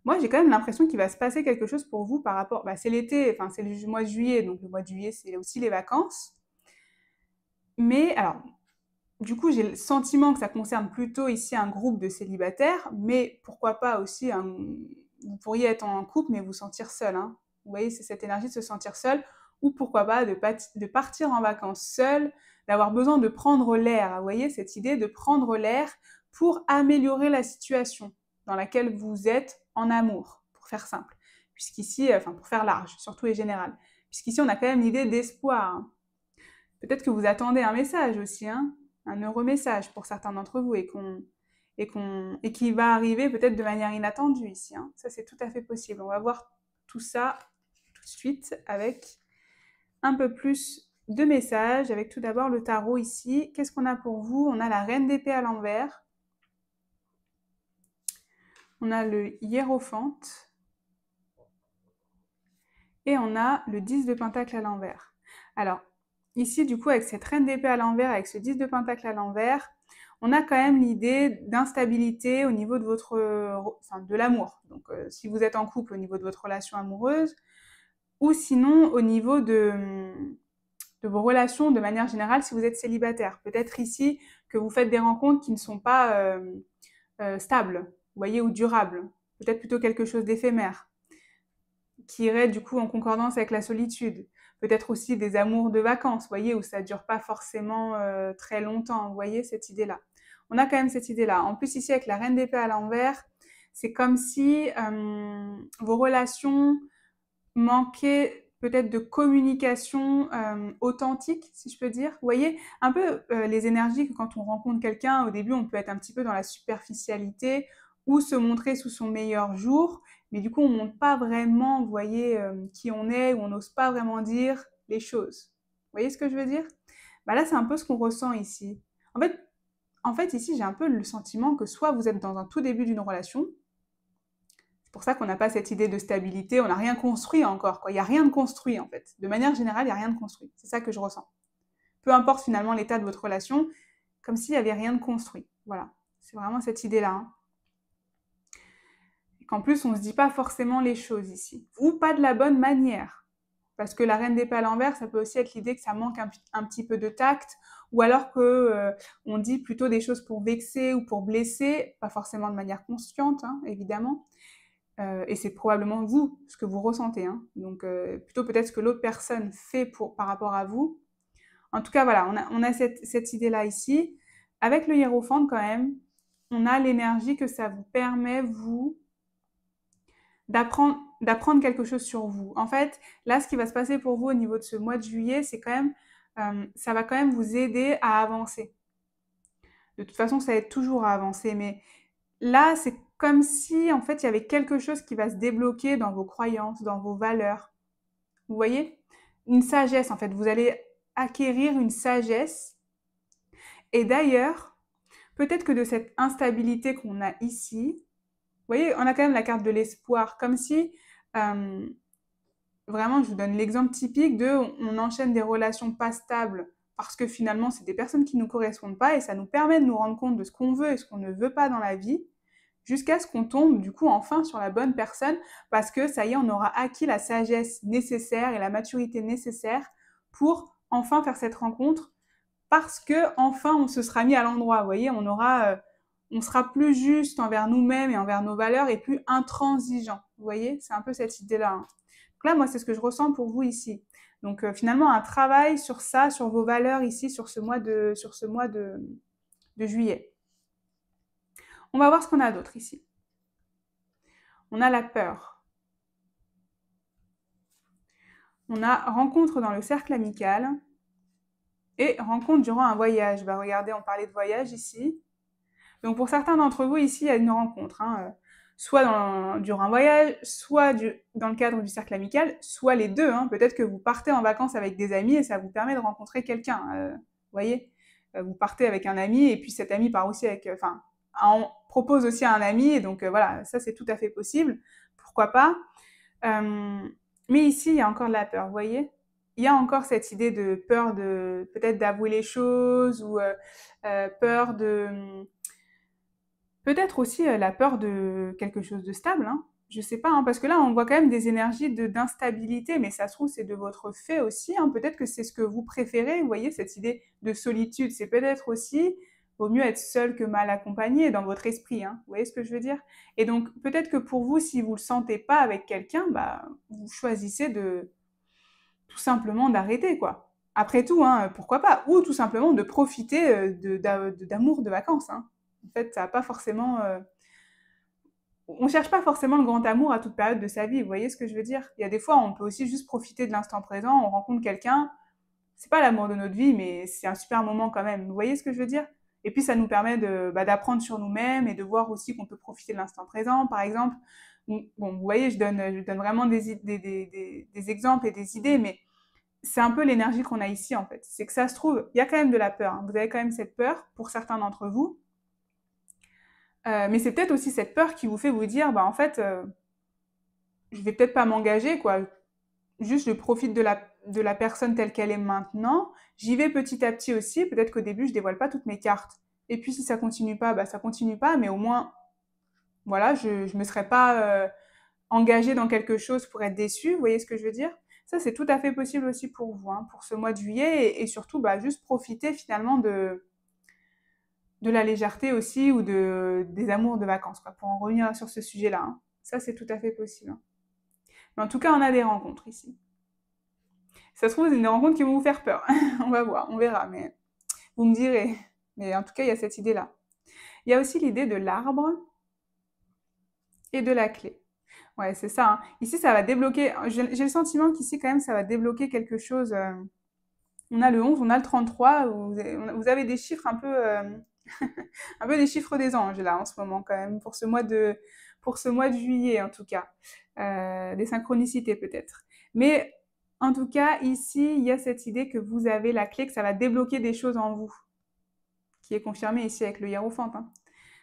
moi, j'ai quand même l'impression qu'il va se passer quelque chose pour vous par rapport... c'est l'été, enfin, c'est le mois de juillet, donc le mois de juillet, c'est aussi les vacances. Mais, alors, du coup, j'ai le sentiment que ça concerne plutôt ici un groupe de célibataires, mais pourquoi pas aussi, vous pourriez être en couple, mais vous sentir seul. Hein. Vous voyez, c'est cette énergie de se sentir seul, ou pourquoi pas de partir en vacances seul, d'avoir besoin de prendre l'air. Vous voyez, cette idée de prendre l'air pour améliorer la situation dans laquelle vous êtes en amour, pour faire simple. Puisqu'ici, pour faire large, surtout et général. Puisqu'ici, on a quand même l'idée d'espoir. Hein. Peut-être que vous attendez un message aussi, hein, un heureux message pour certains d'entre vous et qui va arriver peut-être de manière inattendue ici. Hein. Ça, c'est tout à fait possible. On va voir tout ça tout de suite avec un peu plus de messages, avec tout d'abord le tarot ici. Qu'est-ce qu'on a pour vous? On a la reine d'épée à l'envers. On a le hiérophante. Et on a le 10 de pentacle à l'envers. Alors, ici, du coup, avec cette reine d'épée à l'envers, avec ce 10 de pentacle à l'envers, on a quand même l'idée d'instabilité au niveau de de l'amour. Donc, si vous êtes en couple, au niveau de votre relation amoureuse, ou sinon au niveau de vos relations de manière générale si vous êtes célibataire. Peut-être ici que vous faites des rencontres qui ne sont pas stables, vous voyez, ou durables. Peut-être plutôt quelque chose d'éphémère, qui irait du coup en concordance avec la solitude. Peut-être aussi des amours de vacances, vous voyez, où ça ne dure pas forcément très longtemps, vous voyez, cette idée-là. On a quand même cette idée-là. En plus, ici, avec la reine d'épée à l'envers, c'est comme si vos relations manquaient peut-être de communication authentique, si je peux dire. Vous voyez, un peu les énergies que quand on rencontre quelqu'un, au début, on peut être un petit peu dans la superficialité ou se montrer sous son meilleur jour, mais du coup, on ne montre pas vraiment, vous voyez, qui on est, ou on n'ose pas vraiment dire les choses. Vous voyez ce que je veux dire? Là, c'est un peu ce qu'on ressent ici. En fait, ici, j'ai un peu le sentiment que soit vous êtes dans un tout début d'une relation, c'est pour ça qu'on n'a pas cette idée de stabilité, on n'a rien construit encore, quoi. Il n'y a rien de construit, en fait. De manière générale, il n'y a rien de construit. C'est ça que je ressens. Peu importe finalement l'état de votre relation, comme s'il n'y avait rien de construit. Voilà. C'est vraiment cette idée-là. Hein. Et qu'en plus, on ne se dit pas forcément les choses ici. Ou pas de la bonne manière. Parce que la reine d'épée à l'envers, ça peut aussi être l'idée que ça manque un petit peu de tact, ou alors que on dit plutôt des choses pour vexer ou pour blesser, pas forcément de manière consciente, hein, évidemment. Et c'est probablement vous, ce que vous ressentez. Hein. Donc, plutôt peut-être ce que l'autre personne fait par rapport à vous. En tout cas, voilà, on a cette idée-là ici. Avec le hiérophante, quand même, on a l'énergie que ça vous permet, vous, d'apprendre quelque chose sur vous. En fait, là, ce qui va se passer pour vous au niveau de ce mois de juillet, c'est quand même, ça va quand même vous aider à avancer. De toute façon, ça aide toujours à avancer, mais là, c'est comme si, en fait, il y avait quelque chose qui va se débloquer dans vos croyances, dans vos valeurs. Vous voyez? Une sagesse, en fait. Vous allez acquérir une sagesse. Et d'ailleurs, peut-être que de cette instabilité qu'on a ici, vous voyez, on a quand même la carte de l'espoir, comme si, vraiment, je vous donne l'exemple typique on enchaîne des relations pas stables parce que finalement, c'est des personnes qui ne nous correspondent pas et ça nous permet de nous rendre compte de ce qu'on veut et ce qu'on ne veut pas dans la vie, jusqu'à ce qu'on tombe du coup enfin sur la bonne personne parce que ça y est, on aura acquis la sagesse nécessaire et la maturité nécessaire pour enfin faire cette rencontre parce que enfin on se sera mis à l'endroit, vous voyez, on sera plus juste envers nous-mêmes et envers nos valeurs et plus intransigeant, vous voyez, c'est un peu cette idée-là. Hein. Donc là, moi, c'est ce que je ressens pour vous ici. Donc finalement, un travail sur ça, sur vos valeurs ici, sur ce mois de juillet. On va voir ce qu'on a d'autre ici. On a la peur. On a rencontre dans le cercle amical et rencontre durant un voyage. Regardez, on parlait de voyage ici. Donc pour certains d'entre vous, ici, il y a une rencontre. Hein. soit durant un voyage, soit dans le cadre du cercle amical, soit les deux. Hein. Peut-être que vous partez en vacances avec des amis et ça vous permet de rencontrer quelqu'un. Vous voyez, vous partez avec un ami et puis cet ami part aussi avec, on propose aussi à un ami et donc voilà, ça c'est tout à fait possible. Pourquoi pas. Mais ici, il y a encore de la peur, vous voyez. Il y a encore cette idée de peur de peut-être d'avouer les choses ou peur de peut-être aussi la peur de quelque chose de stable, hein. Je sais pas, hein, parce que là, on voit quand même des énergies d'instabilité, mais ça se trouve, c'est de votre fait aussi, hein. Peut-être que c'est ce que vous préférez, vous voyez, cette idée de solitude. C'est peut-être aussi, vaut mieux être seul que mal accompagné dans votre esprit, hein. Vous voyez ce que je veux dire? Et donc, peut-être que pour vous, si vous le sentez pas avec quelqu'un, bah, vous choisissez tout simplement d'arrêter, quoi. Après tout, hein, pourquoi pas? Ou tout simplement de profiter d'amour de vacances, hein. En fait, ça n'a pas forcément. On cherche pas forcément le grand amour à toute période de sa vie, vous voyez ce que je veux dire? Il y a des fois, on peut aussi juste profiter de l'instant présent, on rencontre quelqu'un, c'est pas l'amour de notre vie, mais c'est un super moment quand même. Vous voyez ce que je veux dire? Et puis ça nous permet d'apprendre sur nous-mêmes et de voir aussi qu'on peut profiter de l'instant présent. Par exemple, bon, vous voyez, je donne vraiment des exemples et des idées, mais c'est un peu l'énergie qu'on a ici en fait. C'est que ça se trouve, il y a quand même de la peur, hein. Vous avez quand même cette peur pour certains d'entre vous. Mais c'est peut-être aussi cette peur qui vous fait vous dire, bah en fait, je vais peut-être pas m'engager, quoi. Juste, je profite de la personne telle qu'elle est maintenant. J'y vais petit à petit aussi. Peut-être qu'au début, je dévoile pas toutes mes cartes. Et puis, si ça continue pas, bah ça continue pas. Mais au moins, voilà, je me serais pas engagée dans quelque chose pour être déçue. Vous voyez ce que je veux dire? Ça, c'est tout à fait possible aussi pour vous, hein, pour ce mois de juillet. Et surtout, bah, juste profiter finalement de la légèreté aussi ou des amours de vacances, quoi, pour en revenir sur ce sujet-là, hein. Ça, c'est tout à fait possible, hein. Mais en tout cas, on a des rencontres ici. Ça se trouve, c'est des rencontres qui vont vous faire peur. On va voir, on verra, mais vous me direz. Mais en tout cas, il y a cette idée-là. Il y a aussi l'idée de l'arbre et de la clé. Ouais, c'est ça, hein. Ici, ça va débloquer. J'ai le sentiment qu'ici, quand même, ça va débloquer quelque chose. On a le 11, on a le 33. Vous avez des chiffres un peu, un peu des chiffres des anges, là, en ce moment, quand même, pour ce mois de juillet, en tout cas. Des synchronicités, peut-être. Mais en tout cas, ici, il y a cette idée que vous avez la clé, que ça va débloquer des choses en vous, qui est confirmée ici avec le hiérophante, hein.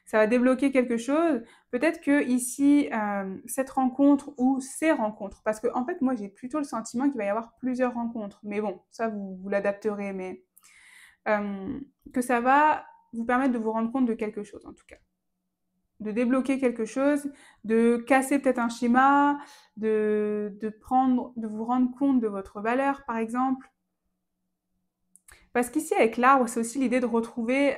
Ça va débloquer quelque chose. Peut-être que ici, cette rencontre ou ces rencontres, parce que en fait, moi, j'ai plutôt le sentiment qu'il va y avoir plusieurs rencontres. Mais bon, ça, vous l'adapterez, mais que ça va vous permettre de vous rendre compte de quelque chose, en tout cas. De débloquer quelque chose, de casser peut-être un schéma, de vous rendre compte de votre valeur, par exemple. Parce qu'ici, avec l'arbre, c'est aussi l'idée de retrouver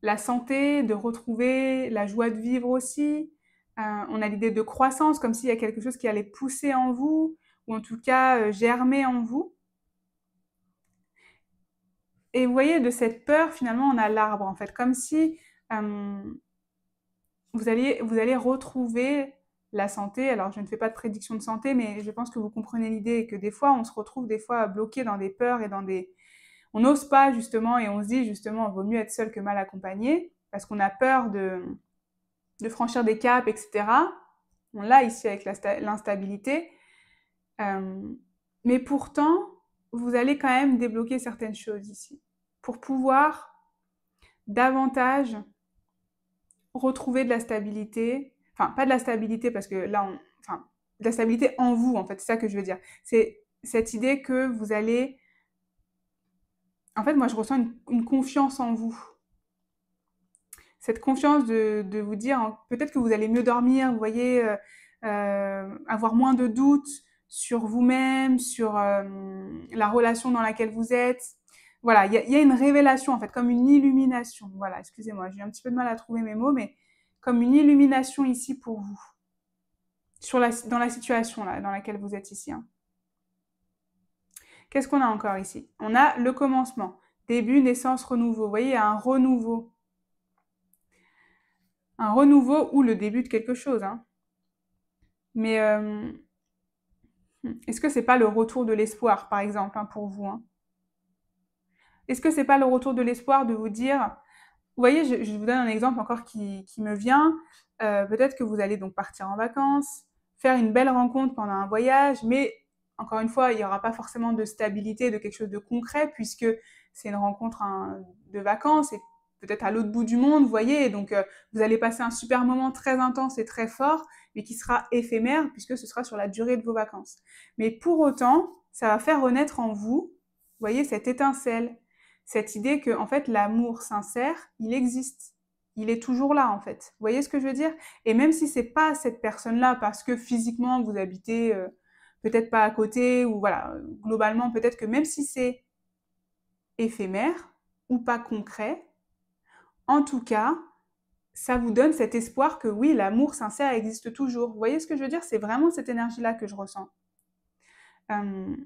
la santé, de retrouver la joie de vivre aussi. On a l'idée de croissance, comme s'il y a quelque chose qui allait pousser en vous, ou en tout cas germer en vous. Et vous voyez, de cette peur, finalement, on a l'arbre, en fait, comme si vous allez retrouver la santé. Alors, je ne fais pas de prédiction de santé, mais je pense que vous comprenez l'idée et que des fois, on se retrouve des fois bloqué dans des peurs et on n'ose pas, justement, et on se dit, justement, il vaut mieux être seul que mal accompagné, parce qu'on a peur de franchir des caps, etc. On l'a ici avec l'instabilité. Mais pourtant, vous allez quand même débloquer certaines choses ici, pour pouvoir davantage retrouver de la stabilité, enfin pas de la stabilité parce que là, enfin de la stabilité en vous en fait, c'est ça que je veux dire. C'est cette idée que vous allez, en fait moi je ressens une confiance en vous. Cette confiance de vous dire, hein, peut-être que vous allez mieux dormir, vous voyez, avoir moins de doutes sur vous-même, sur la relation dans laquelle vous êtes. Voilà, il y a une révélation en fait, comme une illumination. Voilà, excusez-moi, j'ai un petit peu de mal à trouver mes mots, mais comme une illumination ici pour vous, dans la situation là, dans laquelle vous êtes ici, hein. Qu'est-ce qu'on a encore ici? On a le commencement, début, naissance, renouveau. Vous voyez, il y a un renouveau. Un renouveau ou le début de quelque chose, hein. Mais est-ce que c'est pas le retour de l'espoir, par exemple, hein, pour vous, hein? Est-ce que c'est pas le retour de l'espoir de vous dire voyez, je vous donne un exemple encore qui me vient. Peut-être que vous allez donc partir en vacances, faire une belle rencontre pendant un voyage, mais encore une fois, il n'y aura pas forcément de stabilité, de quelque chose de concret, puisque c'est une rencontre de vacances et peut-être à l'autre bout du monde, vous voyez. Et donc, vous allez passer un super moment très intense et très fort, mais qui sera éphémère, puisque ce sera sur la durée de vos vacances. Mais pour autant, ça va faire renaître en vous, vous voyez, cette étincelle, cette idée que, en fait, l'amour sincère, il existe. Il est toujours là, en fait. Vous voyez ce que je veux dire? Et même si c'est pas cette personne-là, parce que physiquement, vous habitez peut-être pas à côté, ou voilà, globalement, peut-être que même si c'est éphémère ou pas concret, en tout cas, ça vous donne cet espoir que oui, l'amour sincère existe toujours. Vous voyez ce que je veux dire? C'est vraiment cette énergie-là que je ressens. Euh,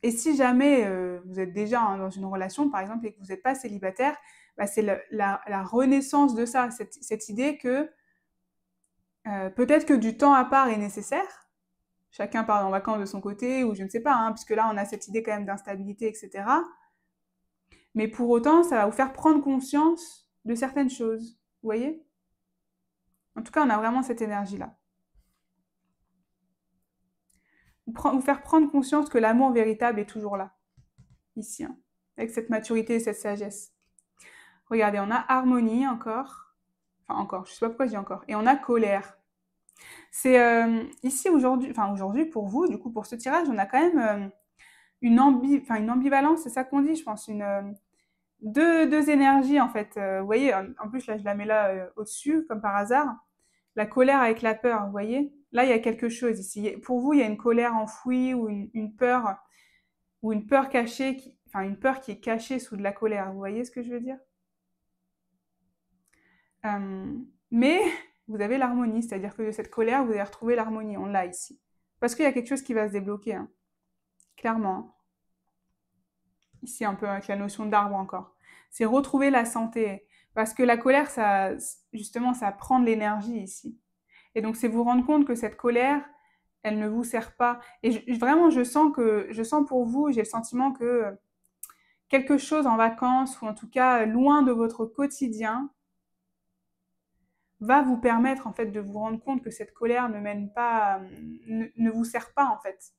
Et si jamais vous êtes déjà dans une relation, par exemple, et que vous n'êtes pas célibataire, bah, c'est la renaissance de ça, cette idée que peut-être que du temps à part est nécessaire, chacun part en vacances de son côté, ou je ne sais pas, hein, puisque là on a cette idée quand même d'instabilité, etc. Mais pour autant, ça va vous faire prendre conscience de certaines choses, vous voyez? En tout cas, on a vraiment cette énergie-là. Vous faire prendre conscience que l'amour véritable est toujours là, ici, hein, avec cette maturité et cette sagesse. Regardez, on a harmonie encore. Enfin, encore, je sais pas pourquoi je dis encore. Et on a colère. C'est ici aujourd'hui, enfin aujourd'hui pour vous, du coup pour ce tirage, on a quand même une ambivalence, c'est ça qu'on dit, je pense, deux énergies en fait. Vous voyez, en plus là je la mets là au-dessus, comme par hasard. La colère avec la peur, vous voyez. Là il y a quelque chose ici. Pour vous, il y a une colère enfouie ou une peur cachée, enfin une peur qui est cachée sous de la colère. Vous voyez ce que je veux dire? Mais vous avez l'harmonie, c'est-à-dire que de cette colère, vous allez retrouver l'harmonie, on l'a ici. Parce qu'il y a quelque chose qui va se débloquer, hein, clairement. Ici, un peu avec la notion d'arbre encore. C'est retrouver la santé. Parce que la colère, ça, justement, ça prend de l'énergie ici. Et donc, c'est vous rendre compte que cette colère, elle ne vous sert pas. Et vraiment, je sens pour vous, j'ai le sentiment que quelque chose en vacances, ou en tout cas loin de votre quotidien, va vous permettre en fait de vous rendre compte que cette colère ne mène pas, ne vous sert pas en fait.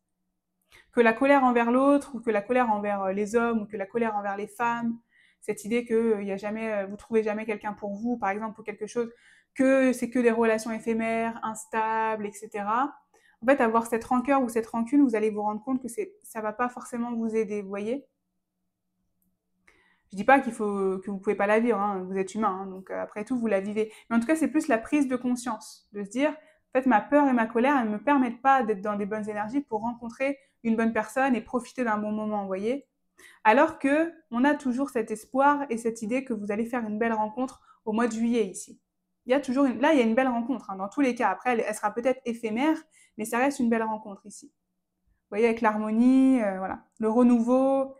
Que la colère envers l'autre, ou que la colère envers les hommes, ou que la colère envers les femmes, cette idée que y a jamais, vous trouvez jamais quelqu'un pour vous, par exemple, ou quelque chose, que c'est que des relations éphémères, instables, etc. En fait, avoir cette rancœur ou cette rancune, vous allez vous rendre compte que ça va pas forcément vous aider, vous voyez. Je dis pas que vous pouvez pas la vivre, hein, vous êtes humain, hein, donc après tout vous la vivez. Mais en tout cas c'est plus la prise de conscience, de se dire en fait ma peur et ma colère elles me permettent pas d'être dans des bonnes énergies pour rencontrer une bonne personne et profiter d'un bon moment, vous voyez. Alors que on a toujours cet espoir et cette idée que vous allez faire une belle rencontre au mois de juillet ici. Il y a toujours là il y a une belle rencontre, hein, dans tous les cas. Après elle sera peut-être éphémère, mais ça reste une belle rencontre ici. Vous voyez avec l'harmonie, voilà, le renouveau,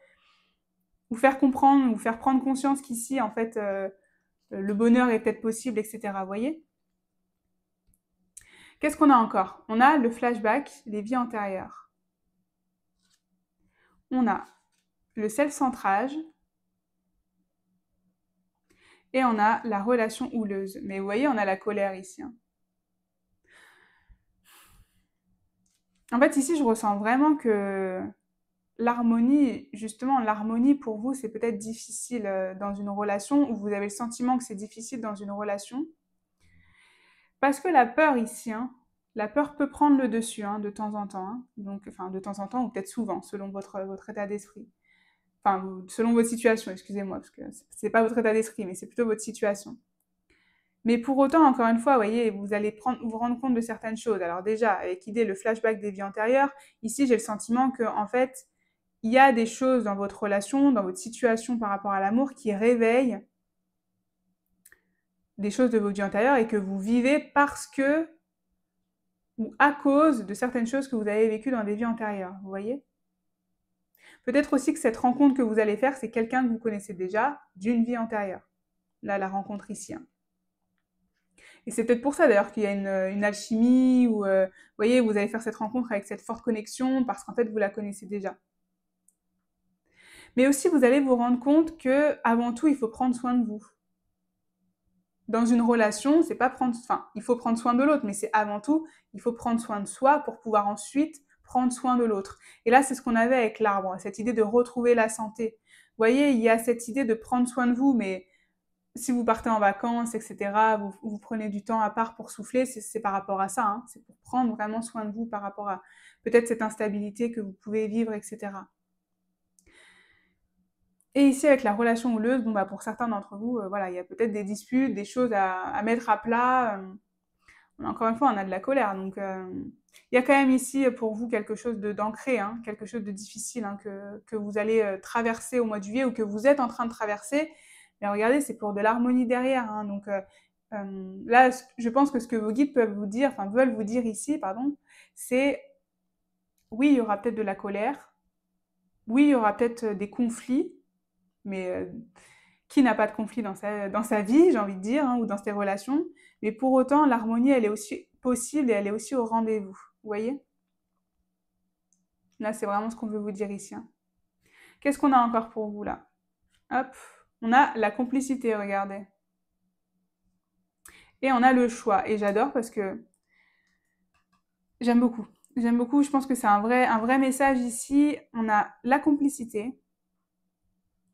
vous faire comprendre, vous faire prendre conscience qu'ici, en fait, le bonheur est peut-être possible, etc. Vous voyez? Qu'est-ce qu'on a encore? On a le flashback des vies antérieures. On a le self-centrage et on a la relation houleuse. Mais vous voyez, on a la colère ici, hein. En fait, ici, je ressens vraiment que l'harmonie, justement, l'harmonie pour vous, c'est peut-être difficile dans une relation, ou vous avez le sentiment que c'est difficile dans une relation. Parce que la peur ici, hein, la peur peut prendre le dessus hein, de temps en temps. Hein. Donc, enfin, de temps en temps, ou peut-être souvent, selon votre état d'esprit. Enfin, selon votre situation, excusez-moi, parce que c'est pas votre état d'esprit, mais c'est plutôt votre situation. Mais pour autant, encore une fois, vous voyez, vous allez vous rendre compte de certaines choses. Alors déjà, avec l'idée, le flashback des vies antérieures, ici, j'ai le sentiment que, en fait, il y a des choses dans votre relation, dans votre situation par rapport à l'amour qui réveillent des choses de vos vies antérieures et que vous vivez parce que ou à cause de certaines choses que vous avez vécues dans des vies antérieures, vous voyez. Peut-être aussi que cette rencontre que vous allez faire, c'est quelqu'un que vous connaissez déjà d'une vie antérieure. Là, la rencontre ici. Hein. Et c'est peut-être pour ça d'ailleurs qu'il y a une alchimie, ou vous voyez, vous allez faire cette rencontre avec cette forte connexion, parce qu'en fait, vous la connaissez déjà. Mais aussi, vous allez vous rendre compte que, avant tout, il faut prendre soin de vous. dans une relation, c'est pas prendre, enfin, il faut prendre soin de l'autre, mais c'est avant tout, il faut prendre soin de soi pour pouvoir ensuite prendre soin de l'autre. Et là, c'est ce qu'on avait avec l'arbre, cette idée de retrouver la santé. Vous voyez, il y a cette idée de prendre soin de vous, mais si vous partez en vacances, etc., vous prenez du temps à part pour souffler, c'est par rapport à ça, hein. C'est pour prendre vraiment soin de vous par rapport à peut-être cette instabilité que vous pouvez vivre, etc. Et ici, avec la relation houleuse, bon, bah, pour certains d'entre vous, voilà, il y a peut-être des disputes, des choses à mettre à plat. Encore une fois, on a de la colère, donc il y a quand même ici pour vous quelque chose d'ancré, hein, quelque chose de difficile, hein, que vous allez traverser au mois de juillet ou que vous êtes en train de traverser. Mais regardez, c'est pour de l'harmonie derrière, hein, donc là, je pense que ce que vos guides peuvent vous dire, enfin veulent vous dire ici, pardon, c'est oui, il y aura peut-être de la colère, oui, il y aura peut-être des conflits, mais qui n'a pas de conflit dans sa vie, j'ai envie de dire, hein, ou dans ses relations. Mais pour autant, l'harmonie, elle est aussi possible et elle est aussi au rendez-vous. Vous voyez? Là, c'est vraiment ce qu'on veut vous dire ici, hein. Qu'est-ce qu'on a encore pour vous, là? Hop, on a la complicité, regardez. Et on a le choix. Et j'adore parce que j'aime beaucoup. J'aime beaucoup, je pense que c'est un vrai message ici. On a la complicité,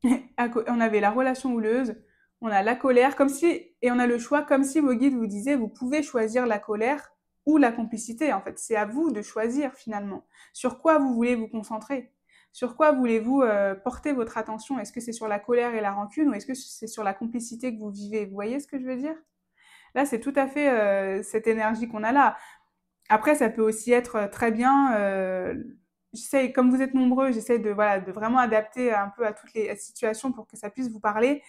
on avait la relation houleuse, on a la colère, comme si, et on a le choix, comme si vos guides vous disaient, vous pouvez choisir la colère ou la complicité, en fait. C'est à vous de choisir, finalement. Sur quoi vous voulez vous concentrer? Sur quoi voulez-vous porter votre attention? Est-ce que c'est sur la colère et la rancune ou est-ce que c'est sur la complicité que vous vivez? Vous voyez ce que je veux dire? Là, c'est tout à fait cette énergie qu'on a là. Après, ça peut aussi être très bien. J'essaye, comme vous êtes nombreux, j'essaie de, voilà, de vraiment adapter un peu à toutes les situations pour que ça puisse vous parler.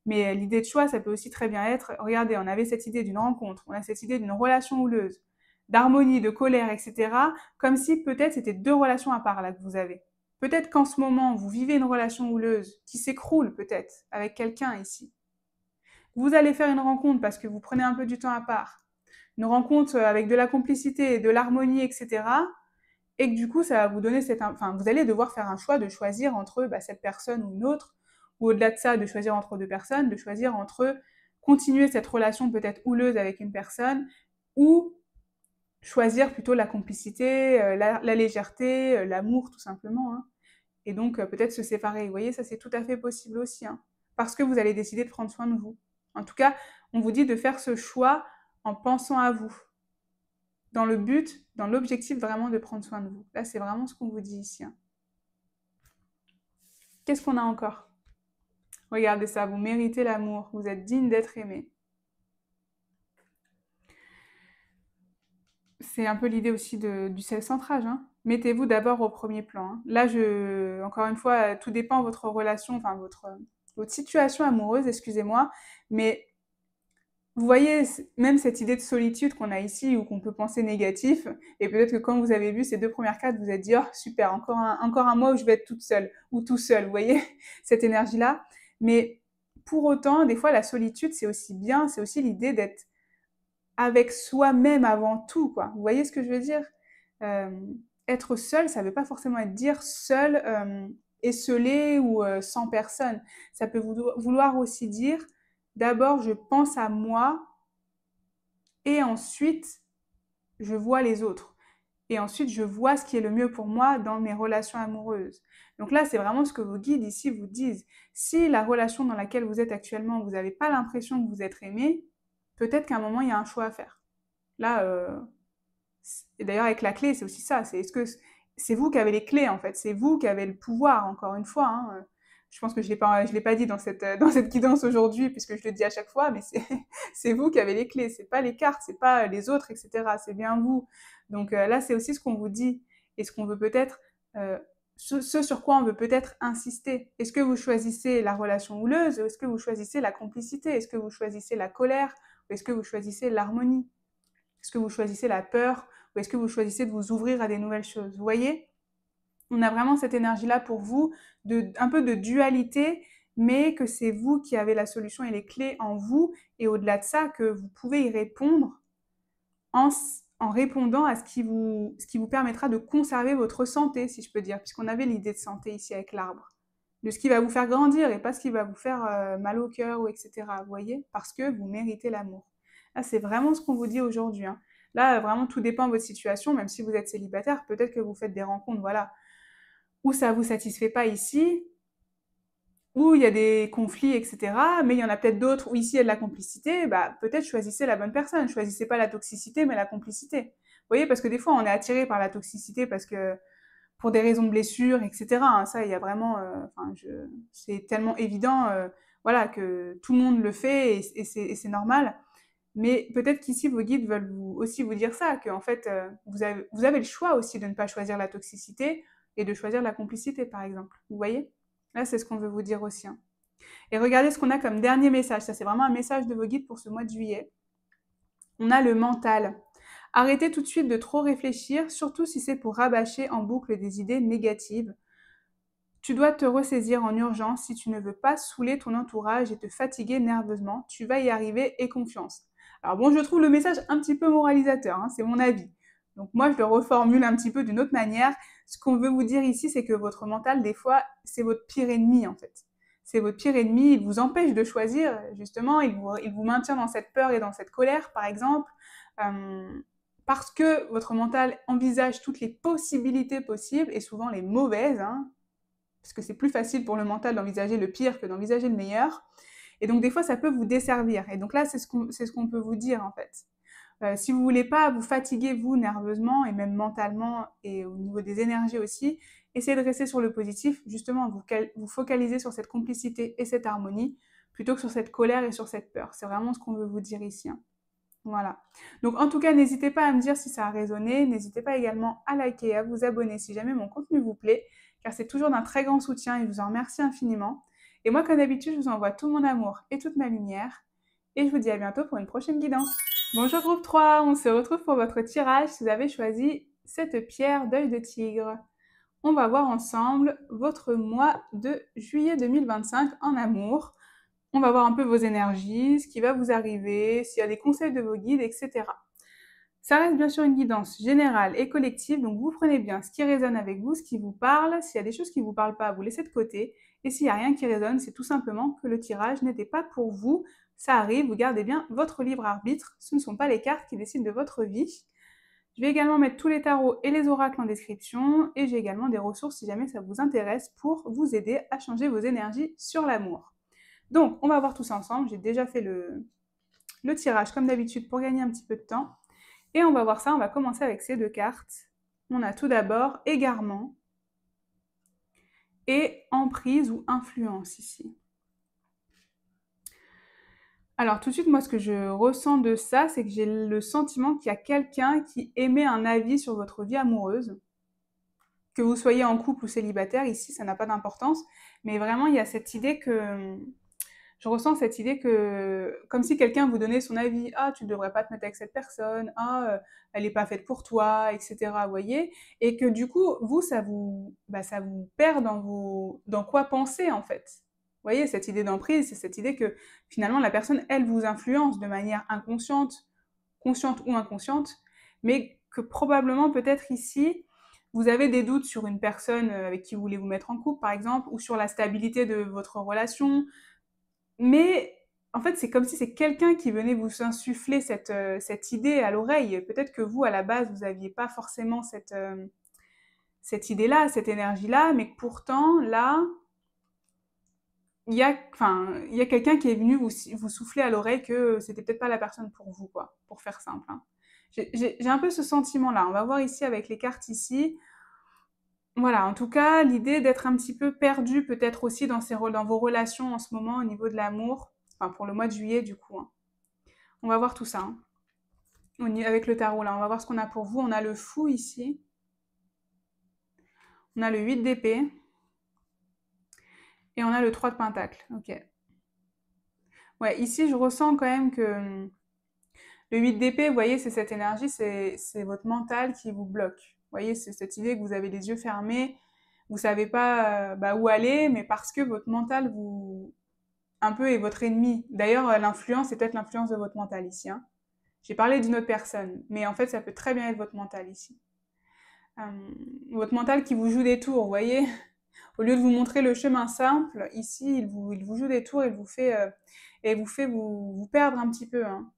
Mais l'idée de choix, ça peut aussi très bien être, regardez, on avait cette idée d'une rencontre, on a cette idée d'une relation houleuse, d'harmonie, de colère, etc. Comme si peut-être c'était deux relations à part là que vous avez. Peut-être qu'en ce moment, vous vivez une relation houleuse qui s'écroule peut-être avec quelqu'un ici. Vous allez faire une rencontre parce que vous prenez un peu du temps à part. Une rencontre avec de la complicité, de l'harmonie, etc. Et que du coup, ça va vous donner cette... Enfin, vous allez devoir faire un choix de choisir entre cette personne ou une autre, ou au-delà de ça, de choisir entre deux personnes, de choisir entre continuer cette relation peut-être houleuse avec une personne, ou choisir plutôt la complicité, la légèreté, l'amour tout simplement, hein. Et donc peut-être se séparer. Vous voyez, ça c'est tout à fait possible aussi, hein, parce que vous allez décider de prendre soin de vous. En tout cas, on vous dit de faire ce choix en pensant à vous, dans le but, dans l'objectif vraiment de prendre soin de vous. Là, c'est vraiment ce qu'on vous dit ici, hein. Qu'est-ce qu'on a encore? Regardez ça, vous méritez l'amour, vous êtes digne d'être aimé. C'est un peu l'idée aussi du self-centrage, hein. Mettez-vous d'abord au premier plan, hein. Là, encore une fois, tout dépend de votre relation, enfin votre situation amoureuse, excusez-moi, mais vous voyez, même cette idée de solitude qu'on a ici ou qu'on peut penser négatif, et peut-être que quand vous avez vu ces deux premières cartes, vous êtes dit, oh super, encore un mois où je vais être toute seule ou tout seul, vous voyez, cette énergie-là. Mais pour autant, des fois, la solitude, c'est aussi bien, c'est aussi l'idée d'être avec soi-même avant tout, quoi. Vous voyez ce que je veux dire? euh, Être seul, ça ne veut pas forcément être dire seul, esselé ou sans personne. Ça peut vouloir aussi dire, d'abord, je pense à moi et ensuite, je vois les autres. Et ensuite, je vois ce qui est le mieux pour moi dans mes relations amoureuses. Donc là, c'est vraiment ce que vos guides ici vous disent. Si la relation dans laquelle vous êtes actuellement, vous n'avez pas l'impression que vous êtes aimé, peut-être qu'à un moment, il y a un choix à faire. Là, et d'ailleurs avec la clé, c'est aussi ça. C'est est-ce que c'est vous qui avez les clés en fait, c'est vous qui avez le pouvoir. Encore une fois, hein. Je pense que je l'ai pas dit dans cette guidance aujourd'hui, puisque je le dis à chaque fois, mais c'est vous qui avez les clés. C'est pas les cartes, c'est pas les autres, etc. C'est bien vous. Donc là, c'est aussi ce qu'on vous dit et ce qu'on veut peut-être, ce sur quoi on veut peut-être insister. Est-ce que vous choisissez la relation houleuse ou est-ce que vous choisissez la complicité? Est-ce que vous choisissez la colère ou est-ce que vous choisissez l'harmonie? Est-ce que vous choisissez la peur ou est-ce que vous choisissez de vous ouvrir à des nouvelles choses? Vous voyez, on a vraiment cette énergie-là pour vous, un peu de dualité, mais que c'est vous qui avez la solution et les clés en vous, et au-delà de ça, que vous pouvez y répondre en répondant à ce qui vous permettra de conserver votre santé, si je peux dire, puisqu'on avait l'idée de santé ici avec l'arbre. de ce qui va vous faire grandir et pas ce qui va vous faire mal au cœur ou etc. Vous voyez? Parce que vous méritez l'amour. Là, c'est vraiment ce qu'on vous dit aujourd'hui, hein. Là, vraiment, tout dépend de votre situation, même si vous êtes célibataire, peut-être que vous faites des rencontres, voilà, où ça vous satisfait pas ici, où il y a des conflits, etc. Mais il y en a peut-être d'autres où ici il y a de la complicité, bah peut-être choisissez la bonne personne, choisissez pas la toxicité, mais la complicité. Vous voyez, parce que des fois on est attiré par la toxicité parce que pour des raisons de blessure, etc. Hein, ça, il y a vraiment, enfin, c'est tellement évident, voilà, que tout le monde le fait et c'est normal. Mais peut-être qu'ici vos guides veulent aussi vous dire ça, que en fait vous avez le choix aussi de ne pas choisir la toxicité et de choisir la complicité, par exemple. Vous voyez? Là, c'est ce qu'on veut vous dire aussi, hein. Et regardez ce qu'on a comme dernier message. Ça, c'est vraiment un message de vos guides pour ce mois de juillet. On a le mental. Arrêtez tout de suite de trop réfléchir, surtout si c'est pour rabâcher en boucle des idées négatives. Tu dois te ressaisir en urgence si tu ne veux pas saouler ton entourage et te fatiguer nerveusement. Tu vas y arriver et confiance. Alors bon, je trouve le message un petit peu moralisateur, hein, c'est mon avis. Donc moi, je le reformule un petit peu d'une autre manière. Ce qu'on veut vous dire ici, c'est que votre mental, des fois, c'est votre pire ennemi en fait. C'est votre pire ennemi, il vous empêche de choisir, justement, il vous maintient dans cette peur et dans cette colère, par exemple, parce que votre mental envisage toutes les possibilités possibles, et souvent les mauvaises, hein, parce que c'est plus facile pour le mental d'envisager le pire que d'envisager le meilleur. Et donc des fois, ça peut vous desservir. Et donc là, c'est ce qu'on peut vous dire en fait. Si vous voulez pas vous fatiguer vous nerveusement et même mentalement et au niveau des énergies aussi, essayez de rester sur le positif, justement vous focaliser sur cette complicité et cette harmonie plutôt que sur cette colère et sur cette peur. C'est vraiment ce qu'on veut vous dire ici, hein. Voilà. Donc en tout cas, n'hésitez pas à me dire si ça a résonné. N'hésitez pas également à liker et à vous abonner si jamais mon contenu vous plaît, car c'est toujours d'un très grand soutien et je vous en remercie infiniment. Et moi, comme d'habitude, je vous envoie tout mon amour et toute ma lumière. Et je vous dis à bientôt pour une prochaine guidance. Bonjour groupe 3, on se retrouve pour votre tirage si vous avez choisi cette pierre d'œil de tigre. On va voir ensemble votre mois de juillet 2025 en amour. On va voir un peu vos énergies, ce qui va vous arriver, s'il y a des conseils de vos guides, etc. Ça reste bien sûr une guidance générale et collective, donc vous prenez bien ce qui résonne avec vous, ce qui vous parle. S'il y a des choses qui ne vous parlent pas, vous laissez de côté. Et s'il n'y a rien qui résonne, c'est tout simplement que le tirage n'était pas pour vous. Ça arrive, vous gardez bien votre libre arbitre. Ce ne sont pas les cartes qui décident de votre vie. Je vais également mettre tous les tarots et les oracles en description. Et j'ai également des ressources si jamais ça vous intéresse pour vous aider à changer vos énergies sur l'amour. Donc, on va voir tout ça ensemble. J'ai déjà fait le tirage comme d'habitude pour gagner un petit peu de temps. Et on va voir ça, on va commencer avec ces deux cartes. On a tout d'abord égarement et emprise ou influence ici. Alors tout de suite, moi ce que je ressens de ça, c'est que j'ai le sentiment qu'il y a quelqu'un qui émet un avis sur votre vie amoureuse. Que vous soyez en couple ou célibataire, ici ça n'a pas d'importance, mais vraiment il y a cette idée que je ressens cette idée que, comme si quelqu'un vous donnait son avis, ah, tu ne devrais pas te mettre avec cette personne, ah, elle n'est pas faite pour toi, etc. Vous voyez, et que du coup, vous, ça vous perd dans quoi penser en fait. Vous voyez, cette idée d'emprise, c'est cette idée que finalement la personne, elle vous influence de manière inconsciente, consciente ou inconsciente, mais que probablement peut-être ici, vous avez des doutes sur une personne avec qui vous voulez vous mettre en couple, par exemple, ou sur la stabilité de votre relation, mais en fait, c'est comme si c'est quelqu'un qui venait vous insuffler cette idée à l'oreille. Peut-être que vous, à la base, vous n'aviez pas forcément cette idée-là, cette énergie-là, mais pourtant, là, il y a quelqu'un qui est venu vous souffler à l'oreille que c'était peut-être pas la personne pour vous, quoi, pour faire simple, hein. J'ai un peu ce sentiment-là. On va voir ici avec les cartes ici. Voilà, en tout cas, l'idée d'être un petit peu perdu peut-être aussi dans vos relations en ce moment au niveau de l'amour, enfin pour le mois de juillet du coup, hein. On va voir tout ça, hein. Avec le tarot là, on va voir ce qu'on a pour vous. On a le fou ici, on a le 8 d'épée et on a le 3 de pentacle. Ok. Ouais, ici je ressens quand même que le 8 d'épée, vous voyez, c'est cette énergie, c'est votre mental qui vous bloque. Vous voyez, c'est cette idée que vous avez les yeux fermés, vous savez pas où aller, mais parce que votre mental vous un peu est votre ennemi. D'ailleurs, l'influence, c'est peut-être l'influence de votre mental ici, hein. J'ai parlé d'une autre personne, mais en fait, ça peut très bien être votre mental ici. Votre mental qui vous joue des tours, vous voyez. Au lieu de vous montrer le chemin simple, ici, il vous joue des tours, et vous fait vous perdre un petit peu, hein.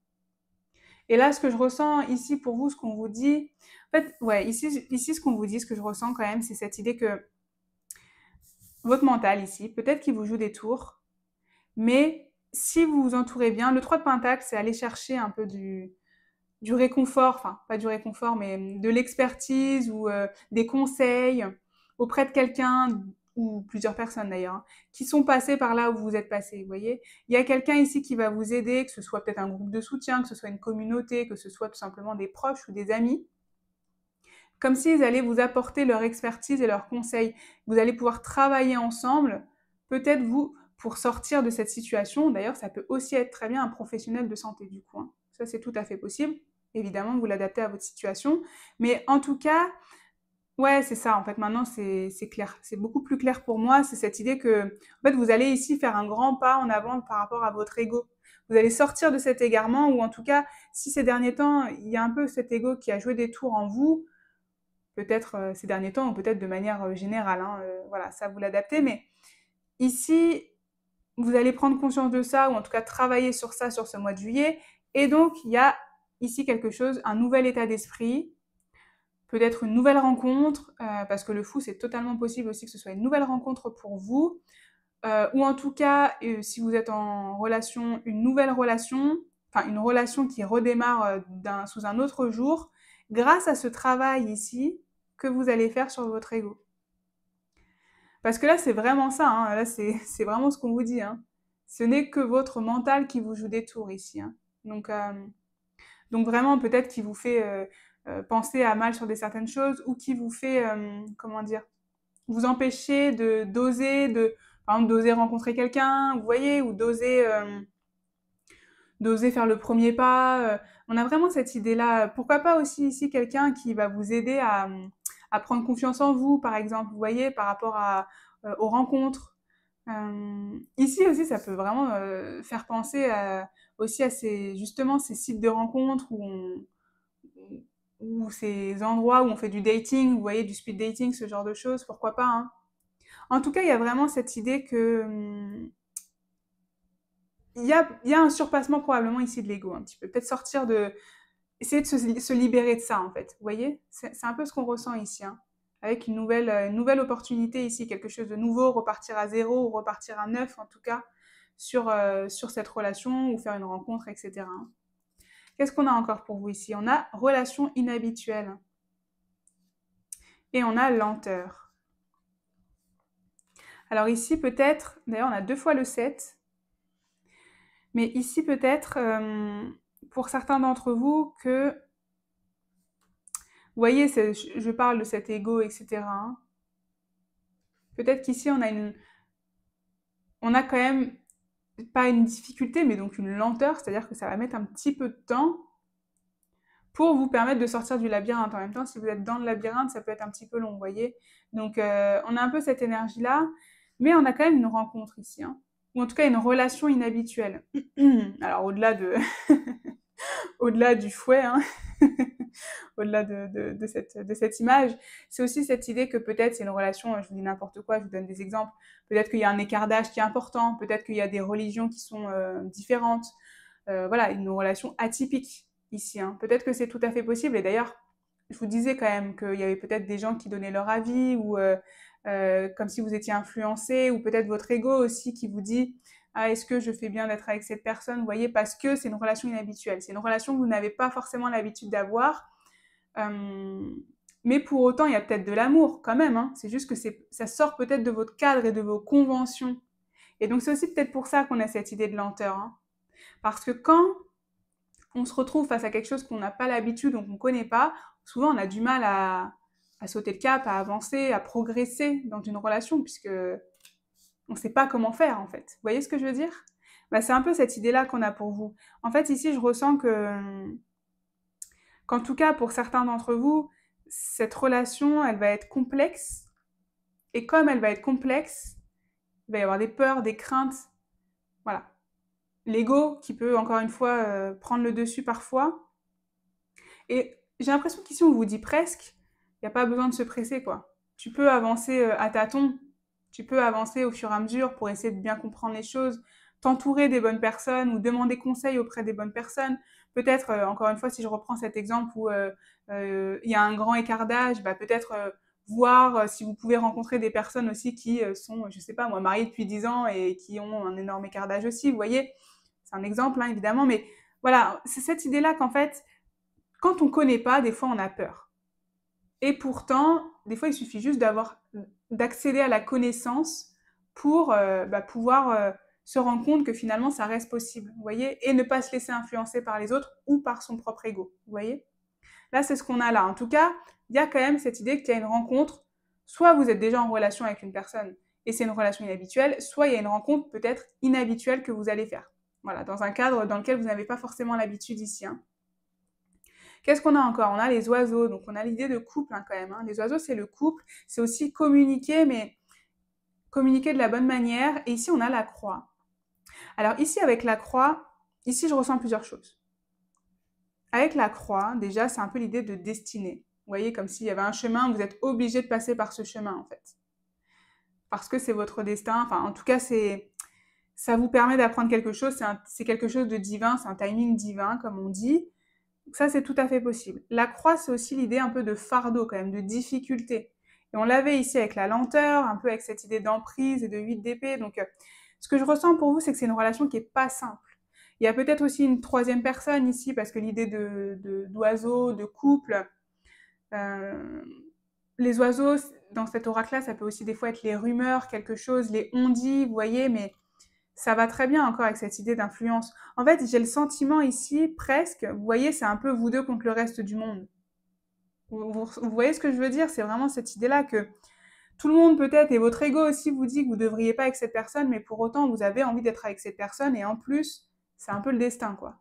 Et là, ce que je ressens ici pour vous, ce qu'on vous dit, en fait, ouais, ici, ce qu'on vous dit, ce que je ressens quand même, c'est cette idée que votre mental ici, peut-être qu'il vous joue des tours, mais si vous vous entourez bien, le 3 de Pentacle, c'est aller chercher un peu du réconfort, enfin, pas du réconfort, mais de l'expertise ou des conseils auprès de quelqu'un, ou plusieurs personnes d'ailleurs, hein, qui sont passées par là où vous êtes passé, vous voyez. Il y a quelqu'un ici qui va vous aider, que ce soit peut-être un groupe de soutien, que ce soit une communauté, que ce soit tout simplement des proches ou des amis, comme s'ils allaient vous apporter leur expertise et leurs conseils. Vous allez pouvoir travailler ensemble, peut-être vous, pour sortir de cette situation. D'ailleurs, ça peut aussi être très bien un professionnel de santé du coup, hein. Ça, c'est tout à fait possible. Évidemment, vous l'adaptez à votre situation. Mais en tout cas, ouais, c'est ça. En fait, maintenant, c'est clair. C'est beaucoup plus clair pour moi. C'est cette idée que, en fait, vous allez ici faire un grand pas en avant par rapport à votre ego. Vous allez sortir de cet égarement, ou en tout cas, si ces derniers temps, il y a un peu cet ego qui a joué des tours en vous, peut-être ces derniers temps, ou peut-être de manière générale, hein, voilà, ça vous l'adaptez. Mais ici, vous allez prendre conscience de ça, ou en tout cas travailler sur ça sur ce mois de juillet. Et donc, il y a ici quelque chose, un nouvel état d'esprit, peut-être une nouvelle rencontre, parce que le fou, c'est totalement possible aussi que ce soit une nouvelle rencontre pour vous, ou en tout cas, si vous êtes en relation, une nouvelle relation, enfin une relation qui redémarre sous un autre jour, grâce à ce travail ici que vous allez faire sur votre ego. Parce que là, c'est vraiment ça, hein. Là, c'est vraiment ce qu'on vous dit, hein. Ce n'est que votre mental qui vous joue des tours ici, hein. Donc, euh, donc vraiment, peut-être qui vous fait penser à mal sur certaines choses, ou qui vous fait, comment dire, vous empêcher par exemple, d'oser rencontrer quelqu'un, vous voyez, ou d'oser faire le premier pas. On a vraiment cette idée-là. Pourquoi pas aussi ici quelqu'un qui va vous aider à prendre confiance en vous, par exemple, vous voyez, par rapport aux rencontres. Ici aussi, ça peut vraiment faire penser aussi à justement ces sites de rencontres ou ces endroits où on fait du dating, vous voyez, du speed dating, ce genre de choses, pourquoi pas, hein. En tout cas, il y a vraiment cette idée que il y a un surpassement probablement ici de l'ego un petit peu. Peut-être essayer de se libérer de ça en fait. Vous voyez, c'est un peu ce qu'on ressent ici, hein. Avec une nouvelle opportunité ici, quelque chose de nouveau, repartir à zéro ou repartir à neuf en tout cas sur cette relation ou faire une rencontre, etc., hein. Qu'est-ce qu'on a encore pour vous ici? On a relation inhabituelle et on a lenteur. Alors ici peut-être, d'ailleurs on a 2 fois le 7, mais ici peut-être pour certains d'entre vous que, vous voyez, je parle de cet ego, etc., hein. Peut-être qu'ici on a quand même pas une difficulté, mais donc une lenteur, c'est-à-dire que ça va mettre un petit peu de temps pour vous permettre de sortir du labyrinthe. En même temps, si vous êtes dans le labyrinthe, ça peut être un petit peu long, vous voyez. Donc, on a un peu cette énergie-là, mais on a quand même une rencontre ici, hein. Ou en tout cas une relation inhabituelle. Alors, au-delà du fouet, hein, au-delà de cette image, c'est aussi cette idée que peut-être c'est une relation, je vous dis n'importe quoi, je vous donne des exemples, peut-être qu'il y a un écart d'âge qui est important, peut-être qu'il y a des religions qui sont différentes, voilà, une relation atypique ici, hein. Peut-être que c'est tout à fait possible, et d'ailleurs, je vous disais quand même qu'il y avait peut-être des gens qui donnaient leur avis, ou comme si vous étiez influencé, ou peut-être votre ego aussi qui vous dit ah, est-ce que je fais bien d'être avec cette personne, vous voyez, parce que c'est une relation inhabituelle, c'est une relation que vous n'avez pas forcément l'habitude d'avoir, mais pour autant, il y a peut-être de l'amour quand même, hein. C'est juste que ça sort peut-être de votre cadre et de vos conventions. Et donc c'est aussi peut-être pour ça qu'on a cette idée de lenteur, hein. Parce que quand on se retrouve face à quelque chose qu'on n'a pas l'habitude, donc on ne connaît pas, souvent on a du mal à sauter le cap, à avancer, à progresser dans une relation, puisque on ne sait pas comment faire en fait. Vous voyez ce que je veux dire? Bah, c'est un peu cette idée-là qu'on a pour vous. En fait, ici, je ressens qu'en tout cas, pour certains d'entre vous, cette relation, elle va être complexe. Et comme elle va être complexe, il va y avoir des peurs, des craintes. Voilà. L'ego qui peut, encore une fois, prendre le dessus parfois. Et j'ai l'impression qu'ici, on vous dit presque, il n'y a pas besoin de se presser, quoi. Tu peux avancer à tâtons. Tu peux avancer au fur et à mesure pour essayer de bien comprendre les choses, t'entourer des bonnes personnes ou demander conseil auprès des bonnes personnes. Peut-être, encore une fois, si je reprends cet exemple où il y a un grand écart d'âge, bah, peut-être voir si vous pouvez rencontrer des personnes aussi qui sont, je sais pas moi, mariées depuis 10 ans et qui ont un énorme écart d'âge aussi, vous voyez. C'est un exemple, hein, évidemment, mais voilà, c'est cette idée-là qu'en fait, quand on connaît pas, des fois on a peur. Et pourtant, des fois, il suffit juste d'accéder à la connaissance pour pouvoir se rendre compte que finalement, ça reste possible, vous voyez, et ne pas se laisser influencer par les autres ou par son propre ego, vous voyez. Là, c'est ce qu'on a là. En tout cas, il y a quand même cette idée qu'il y a une rencontre, soit vous êtes déjà en relation avec une personne et c'est une relation inhabituelle, soit il y a une rencontre peut-être inhabituelle que vous allez faire. Voilà, dans un cadre dans lequel vous n'avez pas forcément l'habitude ici, hein. Qu'est-ce qu'on a encore? On a les oiseaux, donc on a l'idée de couple hein, quand même, hein. Les oiseaux, c'est le couple, c'est aussi communiquer, mais communiquer de la bonne manière. Et ici, on a la croix. Alors ici, avec la croix, ici, je ressens plusieurs choses. Avec la croix, déjà, c'est un peu l'idée de destinée. Vous voyez, comme s'il y avait un chemin, vous êtes obligé de passer par ce chemin, en fait. Parce que c'est votre destin, enfin, en tout cas, ça vous permet d'apprendre quelque chose, c'est quelque chose de divin, c'est un timing divin, comme on dit. Donc ça, c'est tout à fait possible. La croix, c'est aussi l'idée un peu de fardeau, quand même, de difficulté. Et on l'avait ici avec la lenteur, un peu avec cette idée d'emprise et de 8 d'épée. Donc, ce que je ressens pour vous, c'est que c'est une relation qui est pas simple. Il y a peut-être aussi une troisième personne ici, parce que l'idée d'oiseau, de couple, les oiseaux, dans cet oracle-là, ça peut aussi des fois être les rumeurs, quelque chose, les on-dit, vous voyez, mais ça va très bien encore avec cette idée d'influence. En fait, j'ai le sentiment ici, presque, vous voyez, c'est un peu vous deux contre le reste du monde. Vous voyez ce que je veux dire? C'est vraiment cette idée-là que tout le monde peut-être, et votre ego aussi vous dit que vous ne devriez pas avec cette personne, mais pour autant, vous avez envie d'être avec cette personne, et en plus, c'est un peu le destin, quoi.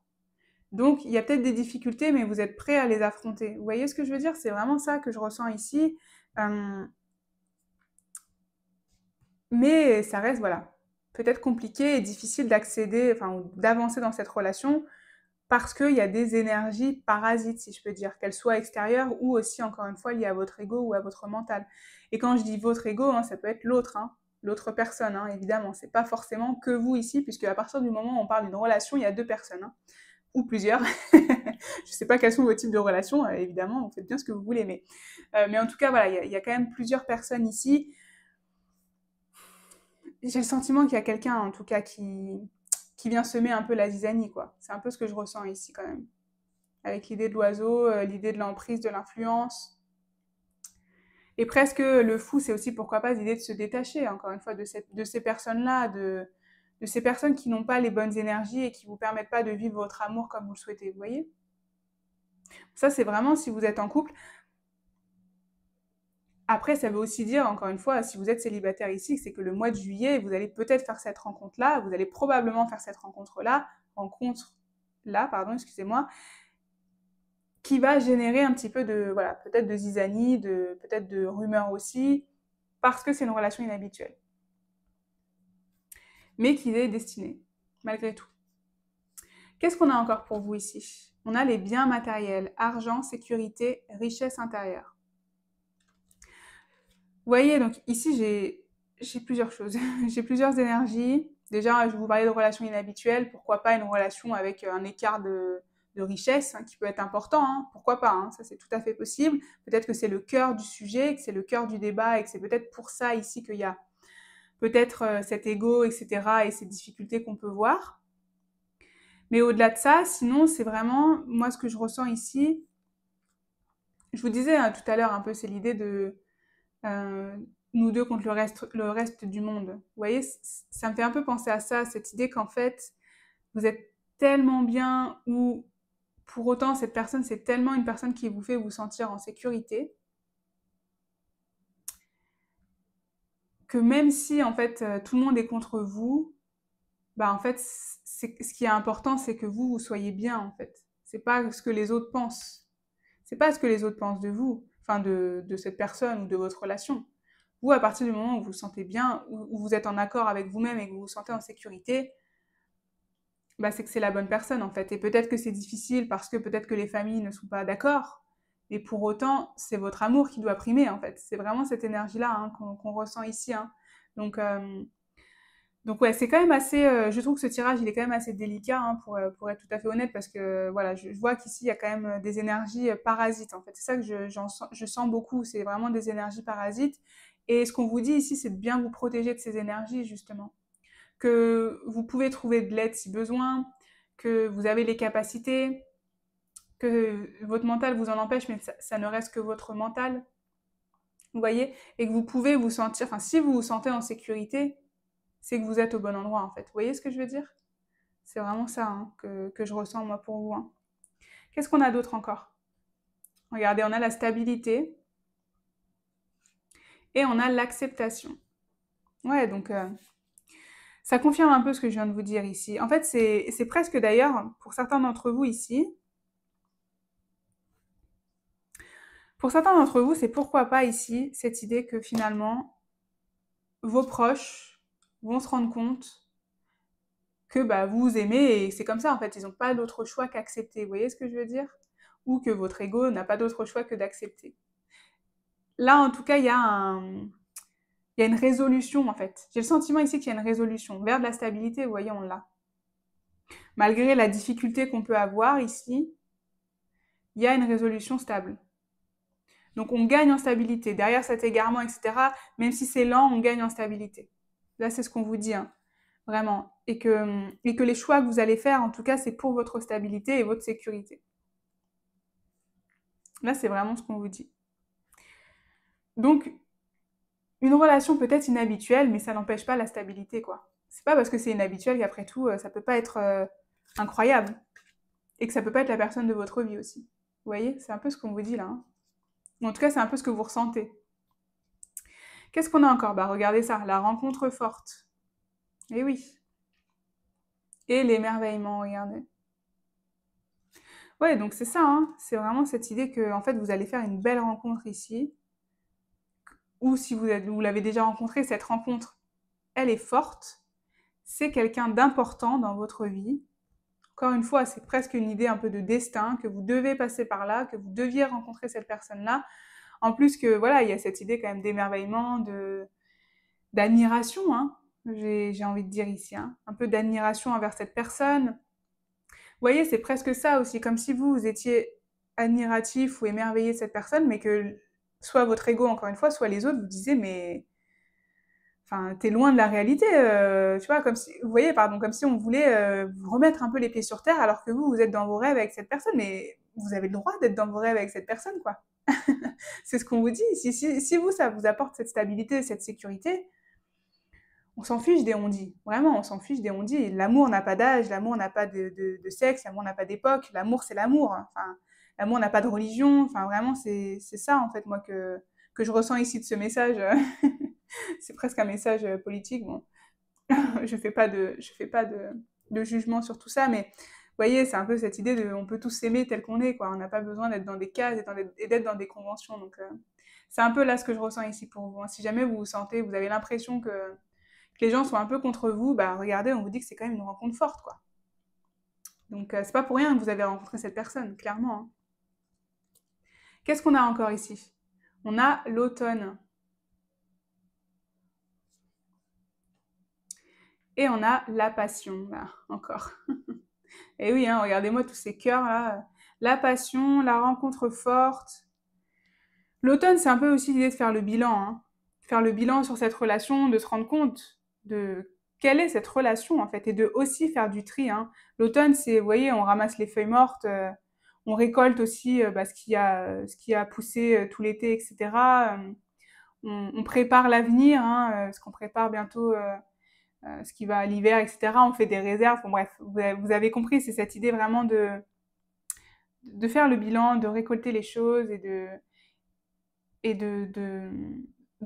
Donc, il y a peut-être des difficultés, mais vous êtes prêt à les affronter. Vous voyez ce que je veux dire? C'est vraiment ça que je ressens ici. Euh, mais ça reste, voilà, peut-être compliqué et difficile d'accéder, enfin, d'avancer dans cette relation parce qu'il y a des énergies parasites, si je peux dire, qu'elles soient extérieures ou aussi, encore une fois, liées à votre ego ou à votre mental. Et quand je dis votre ego, hein, ça peut être l'autre, hein, l'autre personne, hein, évidemment. C'est pas forcément que vous ici, puisque à partir du moment où on parle d'une relation, il y a deux personnes, hein, ou plusieurs. Je sais pas quels sont vos types de relations, évidemment, vous faites bien ce que vous voulez, mais en tout cas, voilà, il y a quand même plusieurs personnes ici. J'ai le sentiment qu'il y a quelqu'un, en tout cas, qui vient semer un peu la zizanie, quoi. C'est un peu ce que je ressens ici, quand même. Avec l'idée de l'oiseau, l'idée de l'emprise, de l'influence. Et presque le fou, c'est aussi, pourquoi pas, l'idée de se détacher, encore une fois, de ces personnes-là, de ces personnes qui n'ont pas les bonnes énergies et qui ne vous permettent pas de vivre votre amour comme vous le souhaitez, vous voyez? Ça, c'est vraiment si vous êtes en couple. Après, ça veut aussi dire, encore une fois, si vous êtes célibataire ici, c'est que le mois de juillet, vous allez peut-être faire cette rencontre-là, vous allez probablement faire cette rencontre-là, pardon, excusez-moi, qui va générer un petit peu de, voilà, peut-être de zizanie, peut-être de rumeurs aussi, parce que c'est une relation inhabituelle. Mais qui est destinée, malgré tout. Qu'est-ce qu'on a encore pour vous ici? On a les biens matériels, argent, sécurité, richesse intérieure. Vous voyez, donc ici, j'ai plusieurs choses. J'ai plusieurs énergies. Déjà, je vous parlais de relations inhabituelles. Pourquoi pas une relation avec un écart de richesse hein, qui peut être important, hein. Pourquoi pas, hein, ça c'est tout à fait possible. Peut-être que c'est le cœur du sujet, que c'est le cœur du débat et que c'est peut-être pour ça ici qu'il y a peut-être cet ego, etc. et ces difficultés qu'on peut voir. Mais au-delà de ça, sinon, c'est vraiment, moi, ce que je ressens ici, je vous disais hein, tout à l'heure un peu, c'est l'idée de euh, nous deux contre le reste du monde. Vous voyez, ça me fait un peu penser à ça, cette idée qu'en fait, vous êtes tellement bien ou pour autant, cette personne, c'est tellement une personne qui vous fait vous sentir en sécurité que même si, en fait, tout le monde est contre vous, bah, en fait, ce qui est important, c'est que vous soyez bien, en fait. C'est pas ce que les autres pensent. C'est pas ce que les autres pensent de vous, enfin de cette personne ou de votre relation. Vous, à partir du moment où vous vous sentez bien, où vous êtes en accord avec vous-même et que vous vous sentez en sécurité, bah, c'est que c'est la bonne personne en fait. Et peut-être que c'est difficile parce que peut-être que les familles ne sont pas d'accord, mais pour autant, c'est votre amour qui doit primer en fait. C'est vraiment cette énergie-là hein, qu'on ressent ici. Hein. Donc ouais, c'est quand même assez, je trouve que ce tirage, il est quand même assez délicat, hein, pour être tout à fait honnête, parce que voilà, je vois qu'ici, il y a quand même des énergies parasites, en fait. C'est ça que je sens beaucoup, c'est vraiment des énergies parasites. Et ce qu'on vous dit ici, c'est de bien vous protéger de ces énergies, justement. Que vous pouvez trouver de l'aide si besoin, que vous avez les capacités, que votre mental vous en empêche, mais ça ne reste que votre mental, vous voyez, et que vous pouvez vous sentir, enfin, si vous vous sentez en sécurité, c'est que vous êtes au bon endroit, en fait. Vous voyez ce que je veux dire? C'est vraiment ça, hein, que je ressens, moi, pour vous, hein. Qu'est-ce qu'on a d'autre encore? Regardez, on a la stabilité et on a l'acceptation. Ouais, donc ça confirme un peu ce que je viens de vous dire ici. En fait, c'est presque d'ailleurs, pour certains d'entre vous ici, pour certains d'entre vous, c'est pourquoi pas ici cette idée que finalement, vos proches vont se rendre compte que bah, vous vous aimez et c'est comme ça en fait, ils n'ont pas d'autre choix qu'accepter. Vous voyez ce que je veux dire? Ou que votre ego n'a pas d'autre choix que d'accepter. Là, en tout cas, il y a une résolution en fait. J'ai le sentiment ici qu'il y a une résolution vers de la stabilité, vous voyez, on l'a. Malgré la difficulté qu'on peut avoir ici, il y a une résolution stable. Donc on gagne en stabilité. Derrière cet égarement, etc., même si c'est lent, on gagne en stabilité. Là, c'est ce qu'on vous dit, hein, vraiment. Et que les choix que vous allez faire, en tout cas, c'est pour votre stabilité et votre sécurité. Là, c'est vraiment ce qu'on vous dit. Donc, une relation peut-être inhabituelle, mais ça n'empêche pas la stabilité, quoi. C'est pas parce que c'est inhabituel qu'après tout, ça peut pas être incroyable. Et que ça peut pas être la personne de votre vie aussi. Vous voyez? C'est un peu ce qu'on vous dit là, hein. En tout cas, c'est un peu ce que vous ressentez. Qu'est-ce qu'on a encore? Bah, regardez ça, la rencontre forte. Eh oui. Et l'émerveillement, regardez. Ouais, donc c'est ça, hein. C'est vraiment cette idée que, en fait, vous allez faire une belle rencontre ici. Ou si vous l'avez déjà rencontré, cette rencontre, elle est forte. C'est quelqu'un d'important dans votre vie. Encore une fois, c'est presque une idée un peu de destin, que vous devez passer par là, que vous deviez rencontrer cette personne-là. En plus que, voilà, il y a cette idée quand même d'émerveillement, d'admiration, hein, j'ai envie de dire ici, hein. Un peu d'admiration envers cette personne. Vous voyez, c'est presque ça aussi, comme si vous étiez admiratif ou émerveillé de cette personne, mais que soit votre ego, encore une fois, soit les autres vous disaient, mais enfin, t'es loin de la réalité, tu vois, comme si, vous voyez, pardon, comme si on voulait vous remettre un peu les pieds sur terre, alors que vous êtes dans vos rêves avec cette personne, mais vous avez le droit d'être dans vos rêves avec cette personne, quoi. C'est ce qu'on vous dit. Si vous, ça vous apporte cette stabilité, cette sécurité, on s'en fiche des on-dit. Vraiment, on s'en fiche des on-dit. L'amour n'a pas d'âge, l'amour n'a pas de sexe, l'amour n'a pas d'époque. L'amour, c'est l'amour, hein. Enfin, l'amour n'a pas de religion. Enfin, vraiment, c'est ça, en fait, moi, que je ressens ici de ce message. C'est presque un message politique. Bon, je fais pas de jugement sur tout ça, mais vous voyez, c'est un peu cette idée de on peut tous s'aimer tel qu'on est, quoi. On n'a pas besoin d'être dans des cases et d'être dans des conventions. Donc, c'est un peu là ce que je ressens ici pour vous, hein. Si jamais vous vous sentez, vous avez l'impression que les gens sont un peu contre vous, bah regardez, on vous dit que c'est quand même une rencontre forte, quoi. Donc, c'est pas pour rien que vous avez rencontré cette personne, clairement, hein. Qu'est-ce qu'on a encore ici? On a l'automne. Et on a la passion, là, encore. Et oui, hein, regardez-moi tous ces cœurs là. La passion, la rencontre forte. L'automne, c'est un peu aussi l'idée de faire le bilan, hein. Faire le bilan sur cette relation, de se rendre compte de quelle est cette relation en fait, et de aussi faire du tri, hein. L'automne, c'est, vous voyez, on ramasse les feuilles mortes, on récolte aussi bah, ce qui a poussé tout l'été, etc. On prépare l'avenir, hein, parce qu'on prépare bientôt ce qui va à l'hiver, etc. On fait des réserves. Bon, bref, vous avez compris, c'est cette idée vraiment de faire le bilan, de récolter les choses et de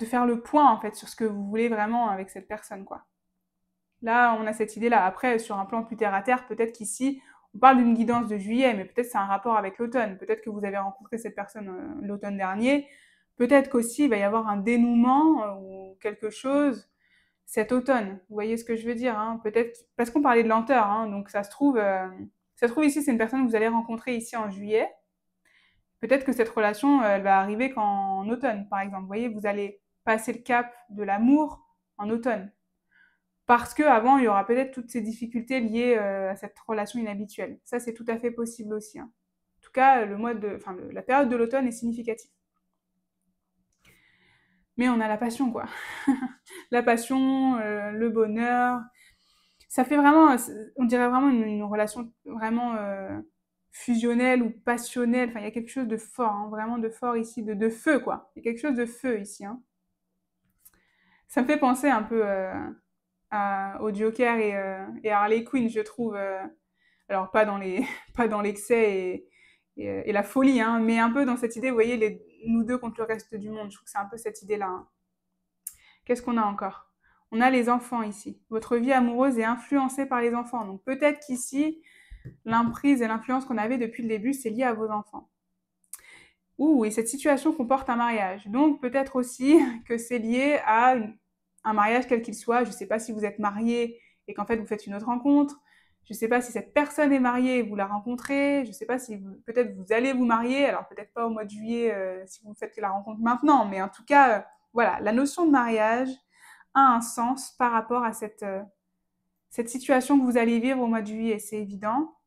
faire le point en fait sur ce que vous voulez vraiment avec cette personne, quoi. Là, on a cette idée-là. Après, sur un plan plus terre à terre, peut-être qu'ici, on parle d'une guidance de juillet, mais peut-être c'est un rapport avec l'automne. Peut-être que vous avez rencontré cette personne l'automne dernier. Peut-être qu'aussi, il va y avoir un dénouement ou quelque chose cet automne. Vous voyez ce que je veux dire, hein? Peut-être parce qu'on parlait de lenteur, hein, donc ça se trouve ici, c'est une personne que vous allez rencontrer ici en juillet. Peut-être que cette relation, elle va arriver qu'en automne, par exemple. Vous voyez, vous allez passer le cap de l'amour en automne. Parce qu'avant, il y aura peut-être toutes ces difficultés liées à cette relation inhabituelle. Ça, c'est tout à fait possible aussi. Hein. En tout cas, la période de l'automne est significative. Mais on a la passion, quoi. La passion, le bonheur. Ça fait vraiment, on dirait vraiment une relation vraiment fusionnelle ou passionnelle. Enfin, il y a quelque chose de fort, hein, vraiment de fort ici, de feu, quoi. Il y a quelque chose de feu ici. Hein. Ça me fait penser un peu au Joker et à Harley Quinn, je trouve. Alors, pas dans les, pas dans l'excès et la folie, hein, mais un peu dans cette idée, vous voyez, nous deux contre le reste du monde. Je trouve que c'est un peu cette idée-là. Hein. Qu'est-ce qu'on a encore? On a les enfants ici. Votre vie amoureuse est influencée par les enfants. Donc peut-être qu'ici, l'emprise et l'influence qu'on avait depuis le début, c'est lié à vos enfants. Et cette situation comporte un mariage. Donc peut-être aussi que c'est lié à un mariage quel qu'il soit. Je ne sais pas si vous êtes marié et qu'en fait vous faites une autre rencontre. Je ne sais pas si cette personne est mariée et vous la rencontrez. Je ne sais pas si peut-être vous allez vous marier. Alors peut-être pas au mois de juillet si vous faites la rencontre maintenant. Mais en tout cas, voilà, la notion de mariage a un sens par rapport à cette situation que vous allez vivre au mois de juillet. C'est évident.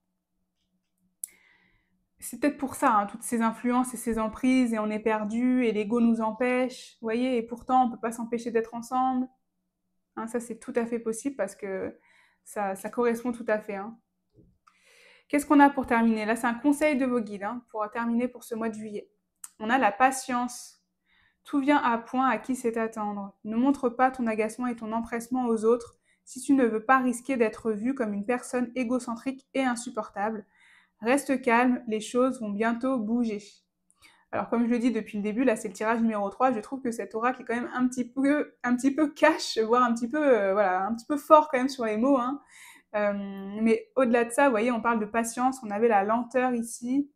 C'est peut-être pour ça, hein, toutes ces influences et ces emprises, et on est perdu, et l'ego nous empêche, vous voyez, et pourtant on ne peut pas s'empêcher d'être ensemble. Hein, ça, c'est tout à fait possible parce que ça correspond tout à fait. Hein. Qu'est-ce qu'on a pour terminer? Là, c'est un conseil de vos guides hein, pour terminer pour ce mois de juillet. On a la patience. Tout vient à point à qui sait attendre. Ne montre pas ton agacement et ton empressement aux autres si tu ne veux pas risquer d'être vu comme une personne égocentrique et insupportable. Reste calme, les choses vont bientôt bouger. Alors comme je le dis depuis le début, là c'est le tirage numéro 3, je trouve que cet oracle est quand même un petit peu cash, voire un petit peu fort quand même sur les mots. Hein. Mais au-delà de ça, vous voyez, on parle de patience, on avait la lenteur ici,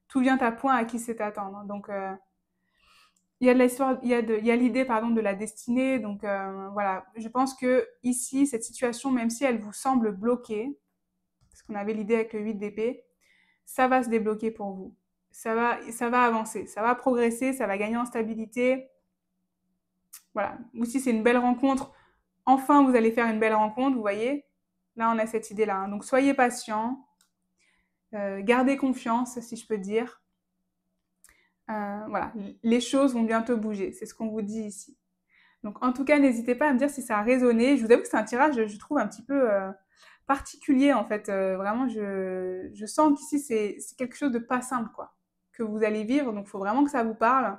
tout vient à point à qui sait attendre. Donc il y a de l'histoire, il y a l'idée pardon de la destinée, donc voilà, je pense que ici cette situation, même si elle vous semble bloquée, parce qu'on avait l'idée avec le 8 d'épée, ça va se débloquer pour vous. Ça va avancer, ça va progresser, ça va gagner en stabilité. Voilà. Ou si c'est une belle rencontre, enfin vous allez faire une belle rencontre, vous voyez. Là, on a cette idée-là. Hein. Donc, soyez patient, gardez confiance, si je peux dire. Voilà, les choses vont bientôt bouger, c'est ce qu'on vous dit ici. Donc, en tout cas, n'hésitez pas à me dire si ça a résonné. Je vous avoue que c'est un tirage, je trouve, un petit peu particulier, en fait. Vraiment, je sens qu'ici, c'est quelque chose de pas simple, quoi, que vous allez vivre. Donc, il faut vraiment que ça vous parle.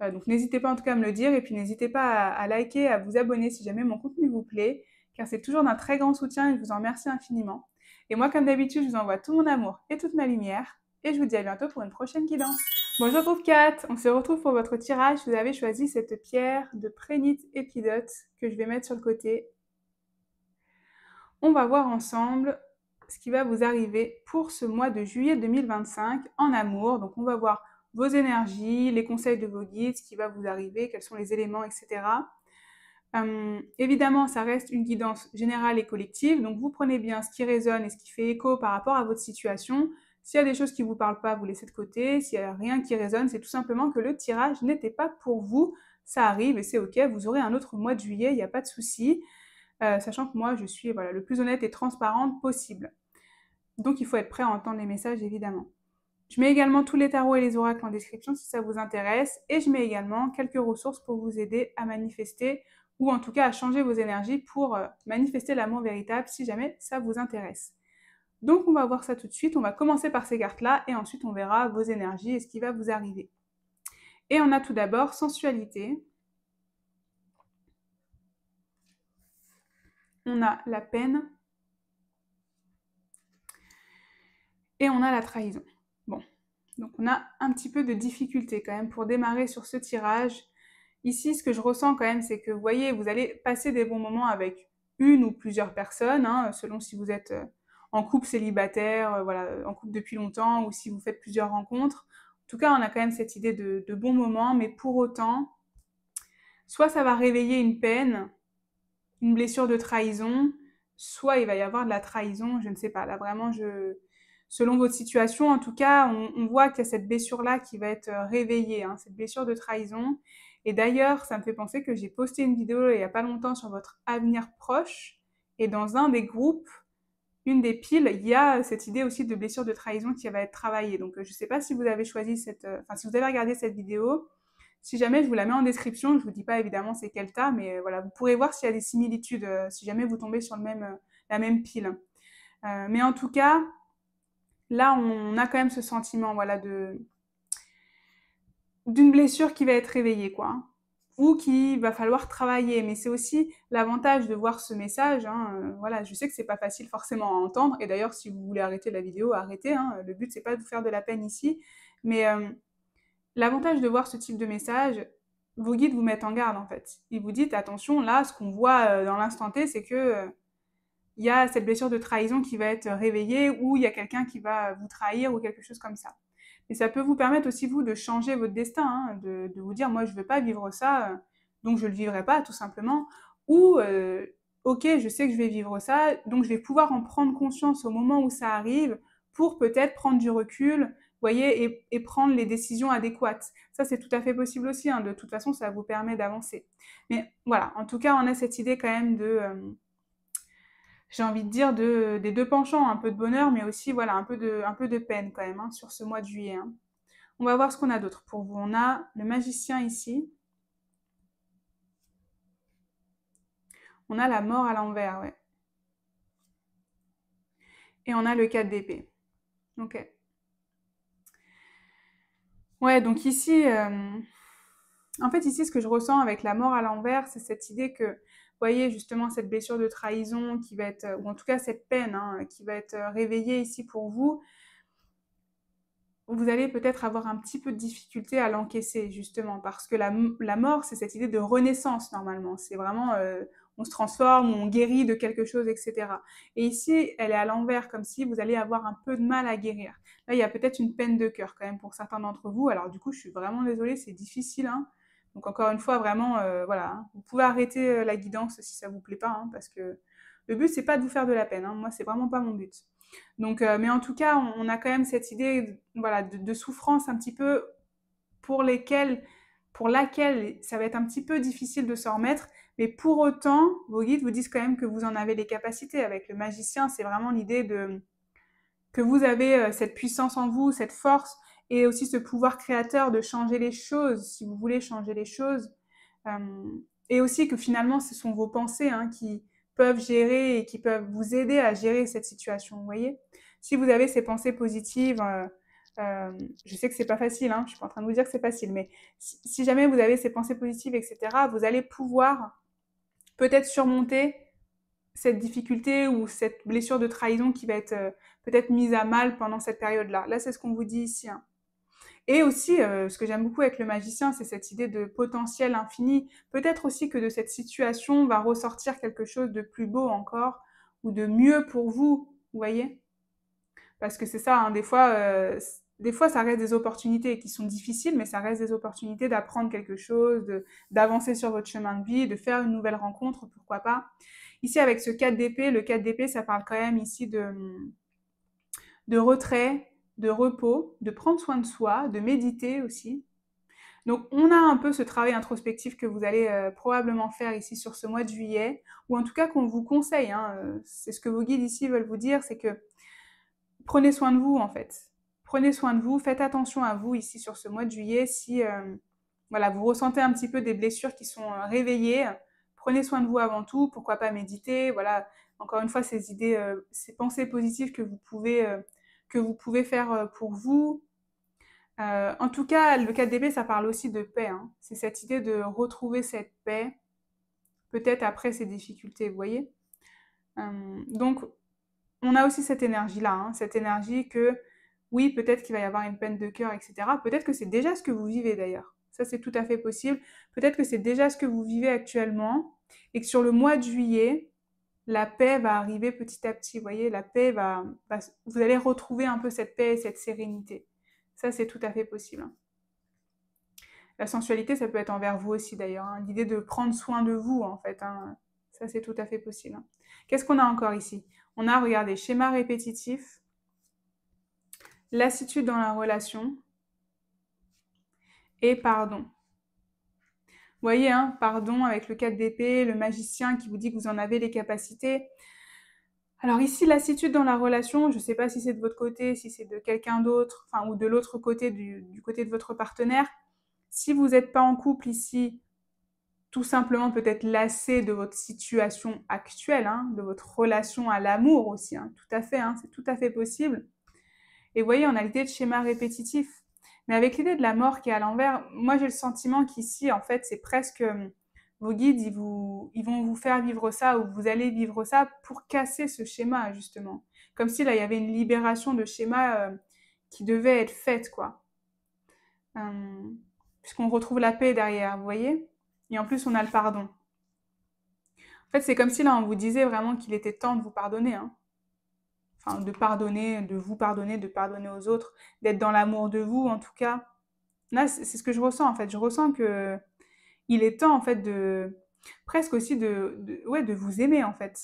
Donc, n'hésitez pas en tout cas à me le dire. Et puis, n'hésitez pas à liker, à vous abonner si jamais mon contenu vous plaît, car c'est toujours d'un très grand soutien et je vous en remercie infiniment. Et moi, comme d'habitude, je vous envoie tout mon amour et toute ma lumière. Et je vous dis à bientôt pour une prochaine guidance. Bonjour groupe 4, on se retrouve pour votre tirage. Vous avez choisi cette pierre de prénite épidote que je vais mettre sur le côté. On va voir ensemble ce qui va vous arriver pour ce mois de juillet 2025 en amour. Donc on va voir vos énergies, les conseils de vos guides, ce qui va vous arriver, quels sont les éléments, etc. Évidemment, ça reste une guidance générale et collective, donc vous prenez bien ce qui résonne et ce qui fait écho par rapport à votre situation. S'il y a des choses qui ne vous parlent pas, vous laissez de côté. S'il n'y a rien qui résonne, c'est tout simplement que le tirage n'était pas pour vous. Ça arrive et c'est ok, vous aurez un autre mois de juillet, il n'y a pas de souci. Sachant que moi, je suis le plus honnête et transparente possible. Donc il faut être prêt à entendre les messages, évidemment. Je mets également tous les tarots et les oracles en description si ça vous intéresse. Et je mets également quelques ressources pour vous aider à manifester ou en tout cas à changer vos énergies pour manifester l'amour véritable si jamais ça vous intéresse. Donc on va voir ça tout de suite. On va commencer par ces cartes-là et ensuite on verra vos énergies et ce qui va vous arriver. Et on a tout d'abord sensualité. On a la peine. Et on a la trahison. Bon, donc on a un petit peu de difficulté quand même pour démarrer sur ce tirage. Ici, ce que je ressens quand même, c'est que vous voyez, vous allez passer des bons moments avec une ou plusieurs personnes, hein, selon si vous êtes en couple célibataire, voilà, en couple depuis longtemps, ou si vous faites plusieurs rencontres. En tout cas, on a quand même cette idée de bons moments, mais pour autant, soit ça va réveiller une peine, une blessure de trahison, soit il va y avoir de la trahison, je ne sais pas. Là, vraiment, selon votre situation, en tout cas, on voit qu'il y a cette blessure-là qui va être réveillée, hein, cette blessure de trahison. Et d'ailleurs, ça me fait penser que j'ai posté une vidéo il n'y a pas longtemps sur votre avenir proche. Et dans un des groupes, une des piles, il y a cette idée aussi de blessure de trahison qui va être travaillée. Donc, je ne sais pas si vous avez choisi enfin, si vous avez regardé cette vidéo. Si jamais, je vous la mets en description. Je vous dis pas évidemment c'est quel tas, mais voilà, vous pourrez voir s'il y a des similitudes, si jamais vous tombez sur la même pile. Mais en tout cas, là, on a quand même ce sentiment, voilà, d'une blessure qui va être réveillée, quoi. Ou qu'il va falloir travailler. Mais c'est aussi l'avantage de voir ce message. Hein, voilà, je sais que c'est pas facile forcément à entendre. Et d'ailleurs, si vous voulez arrêter la vidéo, arrêtez. Hein, le but, c'est pas de vous faire de la peine ici. Mais l'avantage de voir ce type de message, vos guides vous mettent en garde, en fait. Ils vous disent, attention, là, ce qu'on voit dans l'instant T, c'est que il y a cette blessure de trahison qui va être réveillée, ou il y a quelqu'un qui va vous trahir, ou quelque chose comme ça. Et ça peut vous permettre aussi, vous, de changer votre destin, hein, de vous dire, moi, je ne veux pas vivre ça, donc je ne le vivrai pas, tout simplement. Ou, ok, je sais que je vais vivre ça, donc je vais pouvoir en prendre conscience au moment où ça arrive, pour peut-être prendre du recul, vous voyez, et prendre les décisions adéquates. Ça, c'est tout à fait possible aussi, hein, de toute façon, ça vous permet d'avancer. Mais voilà, en tout cas, on a cette idée quand même j'ai envie de dire, des deux penchants, un peu de bonheur, mais aussi, voilà, un peu de peine quand même, hein, sur ce mois de juillet. Hein. On va voir ce qu'on a d'autre pour vous. On a le magicien ici. On a la mort à l'envers, ouais. Et on a le 4 d'épée. Ok. Ouais, donc ici, en fait, ici, ce que je ressens avec la mort à l'envers, c'est cette idée que, vous voyez, justement, cette blessure de trahison qui va être, ou en tout cas cette peine, hein, qui va être réveillée ici pour vous, vous allez peut-être avoir un petit peu de difficulté à l'encaisser, justement, parce que la mort, c'est cette idée de renaissance, normalement. C'est vraiment, on se transforme, on guérit de quelque chose, etc. Et ici, elle est à l'envers, comme si vous allez avoir un peu de mal à guérir. Là, il y a peut-être une peine de cœur, quand même, pour certains d'entre vous. Alors, du coup, je suis vraiment désolée, c'est difficile, hein. Donc, encore une fois, vraiment, voilà, hein. Vous pouvez arrêter la guidance si ça vous plaît pas, hein, parce que le but, c'est pas de vous faire de la peine, hein. Moi, c'est vraiment pas mon but. Donc, mais en tout cas, on a quand même cette idée, voilà, de souffrance un petit peu pour laquelle ça va être un petit peu difficile de s'en remettre. Mais pour autant, vos guides vous disent quand même que vous en avez les capacités. Avec le magicien, c'est vraiment l'idée que vous avez cette puissance en vous, cette force, et aussi ce pouvoir créateur de changer les choses, si vous voulez changer les choses. Euh, et aussi que finalement, ce sont vos pensées, hein, qui peuvent gérer et qui peuvent vous aider à gérer cette situation, vous voyez. Si vous avez ces pensées positives, je sais que c'est pas facile, hein, je suis pas en train de vous dire que c'est facile, mais si jamais vous avez ces pensées positives, etc., vous allez pouvoir peut-être surmonter cette difficulté ou cette blessure de trahison qui va être peut-être mise à mal pendant cette période-là. Là, c'est ce qu'on vous dit ici, hein. Et aussi, ce que j'aime beaucoup avec le magicien, c'est cette idée de potentiel infini. Peut-être aussi que de cette situation va ressortir quelque chose de plus beau encore, ou de mieux pour vous, vous voyez. Parce que c'est ça, hein, des fois, ça reste des opportunités qui sont difficiles, mais ça reste des opportunités d'apprendre quelque chose, d'avancer sur votre chemin de vie, de faire une nouvelle rencontre, pourquoi pas. Ici, avec ce 4 d'épée, le 4 d'épée, ça parle quand même ici de retrait, de repos, de prendre soin de soi, de méditer aussi. Donc, on a un peu ce travail introspectif que vous allez probablement faire ici sur ce mois de juillet, ou en tout cas qu'on vous conseille, hein, c'est ce que vos guides ici veulent vous dire, c'est que prenez soin de vous en fait. Prenez soin de vous, faites attention à vous ici sur ce mois de juillet. Si voilà, vous ressentez un petit peu des blessures qui sont réveillées, prenez soin de vous avant tout. Pourquoi pas méditer, voilà. Encore une fois, ces idées, ces pensées positives que vous pouvez faire pour vous. En tout cas, le 4 d'épée, ça parle aussi de paix, hein. C'est cette idée de retrouver cette paix, peut-être après ces difficultés, vous voyez. Donc, on a aussi cette énergie-là, hein, cette énergie que, oui, peut-être qu'il va y avoir une peine de cœur, etc. Peut-être que c'est déjà ce que vous vivez d'ailleurs. Ça, c'est tout à fait possible. Peut-être que c'est déjà ce que vous vivez actuellement et que sur le mois de juillet, la paix va arriver petit à petit. Vous voyez, la paix vous allez retrouver un peu cette paix et cette sérénité. Ça, c'est tout à fait possible, hein. La sensualité, ça peut être envers vous aussi d'ailleurs, hein. L'idée de prendre soin de vous, en fait, hein. Ça, c'est tout à fait possible, hein. Qu'est-ce qu'on a encore ici? On a, regardez, schéma répétitif, lassitude dans la relation et pardon. voyez, hein, pardon, avec le 4 d'épée, le magicien qui vous dit que vous en avez les capacités. Alors ici, lassitude dans la relation, je ne sais pas si c'est de votre côté, si c'est de quelqu'un d'autre, enfin, ou de l'autre côté, du côté de votre partenaire. Si vous n'êtes pas en couple ici, tout simplement peut-être lassé de votre situation actuelle, hein, de votre relation à l'amour aussi, hein, tout à fait, hein, c'est tout à fait possible. Et vous voyez, on a l'idée de schéma répétitif. Mais avec l'idée de la mort qui est à l'envers, moi j'ai le sentiment qu'ici, en fait, c'est presque vos guides, ils vont vous faire vivre ça ou vous allez vivre ça pour casser ce schéma, justement. Comme si là, il y avait une libération de schéma qui devait être faite, quoi. Euh, Puisqu'on retrouve la paix derrière, vous voyez. Et en plus, on a le pardon. En fait, c'est comme si là, on vous disait vraiment qu'il était temps de vous pardonner, hein. Enfin, de pardonner, de vous pardonner, de pardonner aux autres, d'être dans l'amour de vous, en tout cas. Là, c'est ce que je ressens, en fait. Je ressens que il est temps, en fait, de presque aussi ouais, de vous aimer, en fait.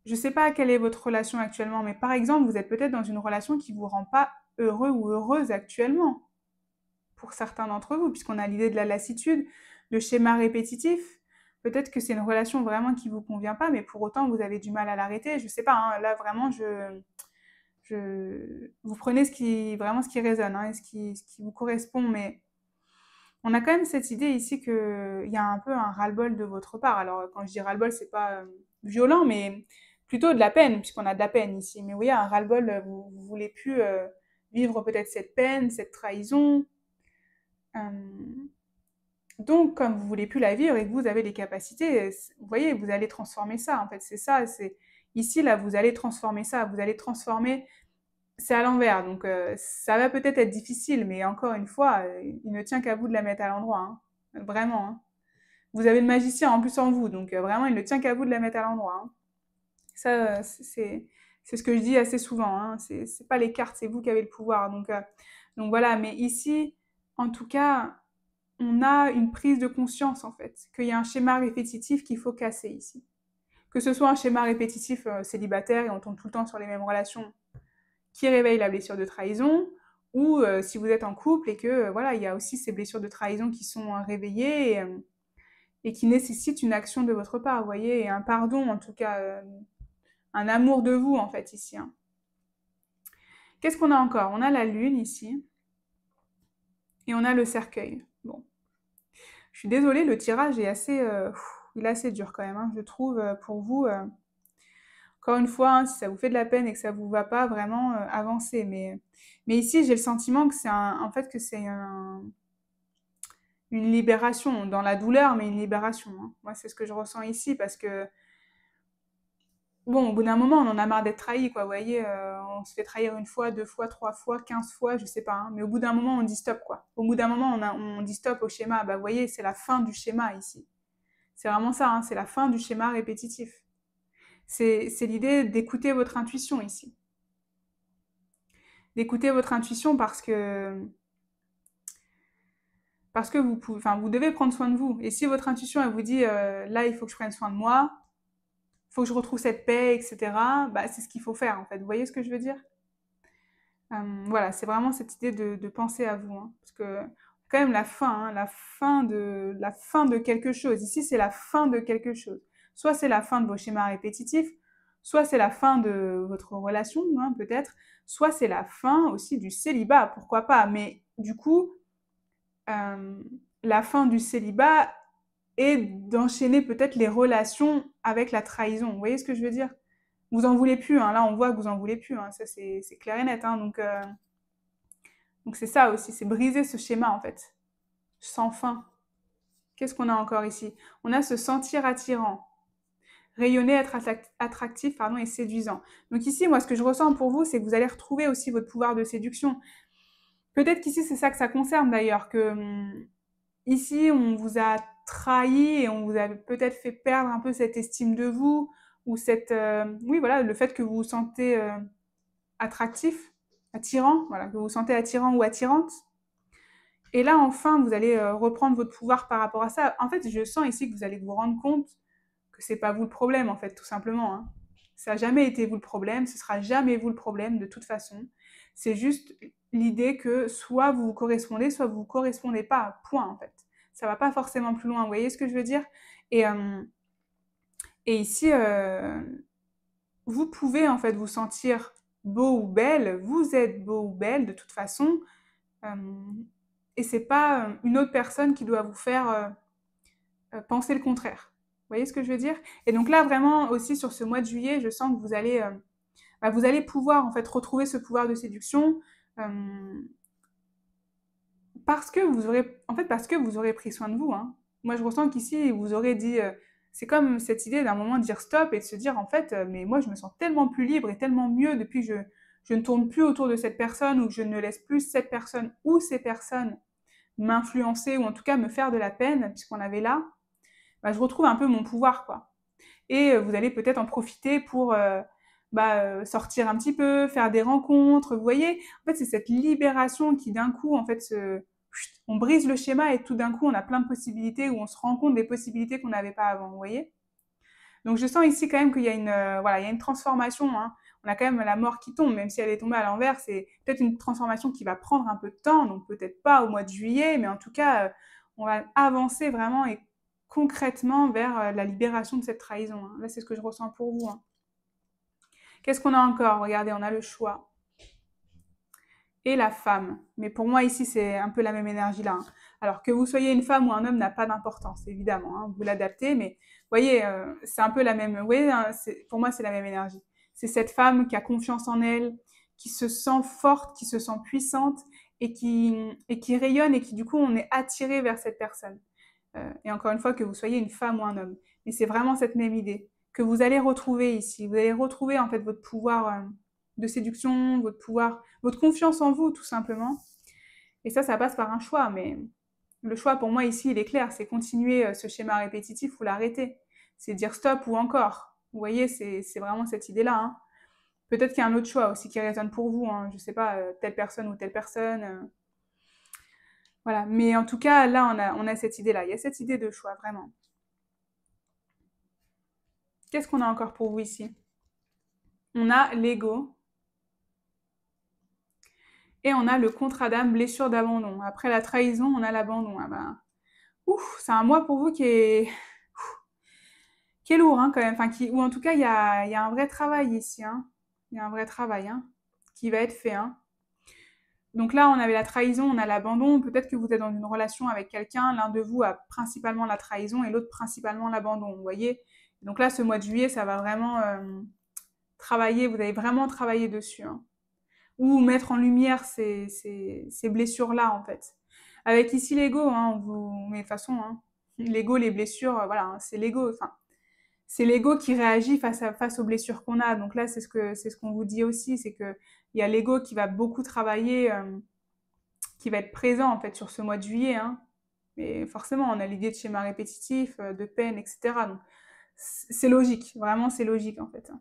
Je sais pas quelle est votre relation actuellement, mais par exemple, vous êtes peut-être dans une relation qui vous rend pas heureux ou heureuse actuellement, pour certains d'entre vous, puisqu'on a l'idée de la lassitude, de schéma répétitif. Peut-être que c'est une relation vraiment qui vous convient pas, mais pour autant, vous avez du mal à l'arrêter. Je sais pas, hein, là, vraiment, vous prenez vraiment ce qui résonne, hein, et ce qui vous correspond, mais on a quand même cette idée ici qu'il y a un peu un ras-le-bol de votre part. Alors, quand je dis ras-le-bol, c'est pas violent, mais plutôt de la peine, puisqu'on a de la peine ici. Mais oui, un ras-le-bol, vous voulez plus vivre peut-être cette peine, cette trahison. Euh, donc, comme vous voulez plus la vivre et que vous avez les capacités, vous voyez, vous allez transformer ça. En fait, c'est ça. C'est ici, là, vous allez transformer ça. Vous allez transformer. C'est à l'envers, donc ça va peut-être être difficile, mais encore une fois, il ne tient qu'à vous de la mettre à l'endroit, hein. Vraiment, hein. Vous avez le magicien en plus en vous, donc vraiment, il ne tient qu'à vous de la mettre à l'endroit, hein. Ça, c'est ce que je dis assez souvent, hein. C'est pas les cartes, c'est vous qui avez le pouvoir. Donc voilà, mais ici, en tout cas, on a une prise de conscience, en fait, qu'il y a un schéma répétitif qu'il faut casser ici. Que ce soit un schéma répétitif célibataire et on tombe tout le temps sur les mêmes relations qui réveille la blessure de trahison, ou si vous êtes en couple et que voilà, il y a aussi ces blessures de trahison qui sont réveillées et qui nécessitent une action de votre part, vous voyez, et un pardon en tout cas, un amour de vous en fait ici, hein. Qu'est-ce qu'on a encore? On a la lune ici et on a le cercueil. Bon, je suis désolée, le tirage est assez, il est assez dur quand même, hein, je trouve pour vous. Encore une fois, hein, si ça vous fait de la peine et que ça vous va pas, vraiment avancez. Mais ici, j'ai le sentiment que en fait, que c'est une libération dans la douleur, mais une libération, hein. Moi, c'est ce que je ressens ici parce que, bon, au bout d'un moment, on en a marre d'être trahi, quoi. Vous voyez, on se fait trahir une fois, deux fois, trois fois, 15 fois, je sais pas, hein. Mais au bout d'un moment, on dit stop, quoi. Au bout d'un moment, on dit stop au schéma. Bah, vous voyez, c'est la fin du schéma ici. C'est vraiment ça, hein, c'est la fin du schéma répétitif. C'est l'idée d'écouter votre intuition ici. D'écouter votre intuition parce que vous pouvez, enfin, vous devez prendre soin de vous. Et si votre intuition, elle vous dit, là, il faut que je prenne soin de moi, il faut que je retrouve cette paix, etc., bah, c'est ce qu'il faut faire, en fait. Vous voyez ce que je veux dire? Voilà, c'est vraiment cette idée de penser à vous, hein, parce que quand même la fin, hein, la fin de quelque chose. Ici, c'est la fin de quelque chose. Soit c'est la fin de vos schémas répétitifs, soit c'est la fin de votre relation, hein, peut-être, soit c'est la fin aussi du célibat, pourquoi pas. Mais du coup, euh, la fin du célibat est d'enchaîner peut-être les relations avec la trahison. Vous voyez ce que je veux dire? Vous en voulez plus, hein. Là on voit que vous en voulez plus, hein. Ça c'est clair et net, hein. Donc c'est ça aussi, c'est briser ce schéma en fait, sans fin. Qu'est-ce qu'on a encore ici? On a se sentir attirant, rayonner, être attractif, pardon, et séduisant. Donc ici, moi ce que je ressens pour vous, c'est que vous allez retrouver aussi votre pouvoir de séduction. Peut-être qu'ici c'est ça que ça concerne d'ailleurs, que ici, on vous a trahi et on vous a peut-être fait perdre un peu cette estime de vous ou oui, voilà, le fait que vous vous sentez attractif, attirant, voilà, que vous vous sentez attirant ou attirante. Et là, enfin, vous allez reprendre votre pouvoir par rapport à ça. En fait, je sens ici que vous allez vous rendre compte que c'est pas vous le problème, en fait, tout simplement, hein. Ça n'a jamais été vous le problème, ce sera jamais vous le problème de toute façon. C'est juste l'idée que soit vous vous correspondez, soit vous vous correspondez pas. Point, en fait. ça va pas forcément plus loin. Vous voyez ce que je veux dire? Et, euh, et ici, vous pouvez en fait vous sentir beau ou belle, vous êtes beau ou belle de toute façon, et c'est pas une autre personne qui doit vous faire penser le contraire. Vous voyez ce que je veux dire? Et donc là, vraiment aussi sur ce mois de juillet, je sens que vous allez pouvoir en fait retrouver ce pouvoir de séduction parce que vous aurez pris soin de vous. Hein. Moi, je ressens qu'ici, vous aurez dit, c'est comme cette idée d'un moment de dire stop et de se dire en fait, mais moi, je me sens tellement plus libre et tellement mieux depuis que je ne tourne plus autour de cette personne ou que je ne laisse plus cette personne ou ces personnes m'influencer ou en tout cas me faire de la peine puisqu'on avait là. Bah, je retrouve un peu mon pouvoir, quoi. Et vous allez peut-être en profiter pour sortir un petit peu, faire des rencontres, vous voyez. En fait, c'est cette libération qui d'un coup, en fait, on brise le schéma et tout d'un coup, on a plein de possibilités ou on se rend compte des possibilités qu'on n'avait pas avant, vous voyez. Donc je sens ici quand même qu'il y a il y a une transformation. Hein. On a quand même la mort qui tombe, même si elle est tombée à l'envers, c'est peut-être une transformation qui va prendre un peu de temps, donc peut-être pas au mois de juillet, mais en tout cas, on va avancer vraiment et concrètement vers la libération de cette trahison. Hein. Là, c'est ce que je ressens pour vous. Hein. Qu'est-ce qu'on a encore? Regardez, on a le choix. Et la femme. Mais pour moi, ici, c'est un peu la même énergie là. Hein. Alors que vous soyez une femme ou un homme n'a pas d'importance, évidemment. Hein. Vous l'adaptez, mais vous voyez, c'est un peu la même. Vous voyez, hein, pour moi, c'est la même énergie. C'est cette femme qui a confiance en elle, qui se sent forte, qui se sent puissante et qui rayonne et qui, du coup, on est attiré vers cette personne. Et encore une fois, que vous soyez une femme ou un homme. Mais c'est vraiment cette même idée que vous allez retrouver ici. Vous allez retrouver en fait votre pouvoir de séduction, votre pouvoir, votre confiance en vous tout simplement. Et ça passe par un choix. Mais le choix pour moi ici, il est clair. C'est continuer ce schéma répétitif ou l'arrêter. C'est dire stop ou encore. Vous voyez, c'est vraiment cette idée-là. Hein. Peut-être qu'il y a un autre choix aussi qui résonne pour vous. Hein. Je sais pas, telle personne ou telle personne. Voilà. Mais en tout cas, là, on a cette idée-là. Il y a cette idée de choix, vraiment. Qu'est-ce qu'on a encore pour vous ici? On a l'ego et on a le contrat d'âme, blessure d'abandon. Après la trahison, on a l'abandon. Ah ben, c'est un mois pour vous qui est lourd hein, quand même. Enfin, ou en tout cas, il y a un vrai travail ici. Hein. Il y a un vrai travail hein, qui va être fait. Hein. Donc là, on avait la trahison, on a l'abandon. Peut-être que vous êtes dans une relation avec quelqu'un, l'un de vous a principalement la trahison et l'autre principalement l'abandon. Vous voyez. Donc là, ce mois de juillet, ça va vraiment travailler. Vous allez vraiment travailler dessus. Hein. Ou mettre en lumière ces blessures-là, en fait. Avec ici l'ego, hein, mais de toute façon, hein, l'ego, les blessures, voilà, hein, c'est l'ego. Enfin, c'est l'ego qui réagit face aux blessures qu'on a. Donc là, c'est ce qu'on vous dit aussi, c'est que il y a l'ego qui va beaucoup travailler, qui va être présent en fait sur ce mois de juillet. Hein. Mais forcément, on a l'idée de schéma répétitif, de peine, etc. Donc c'est logique, vraiment c'est logique en fait.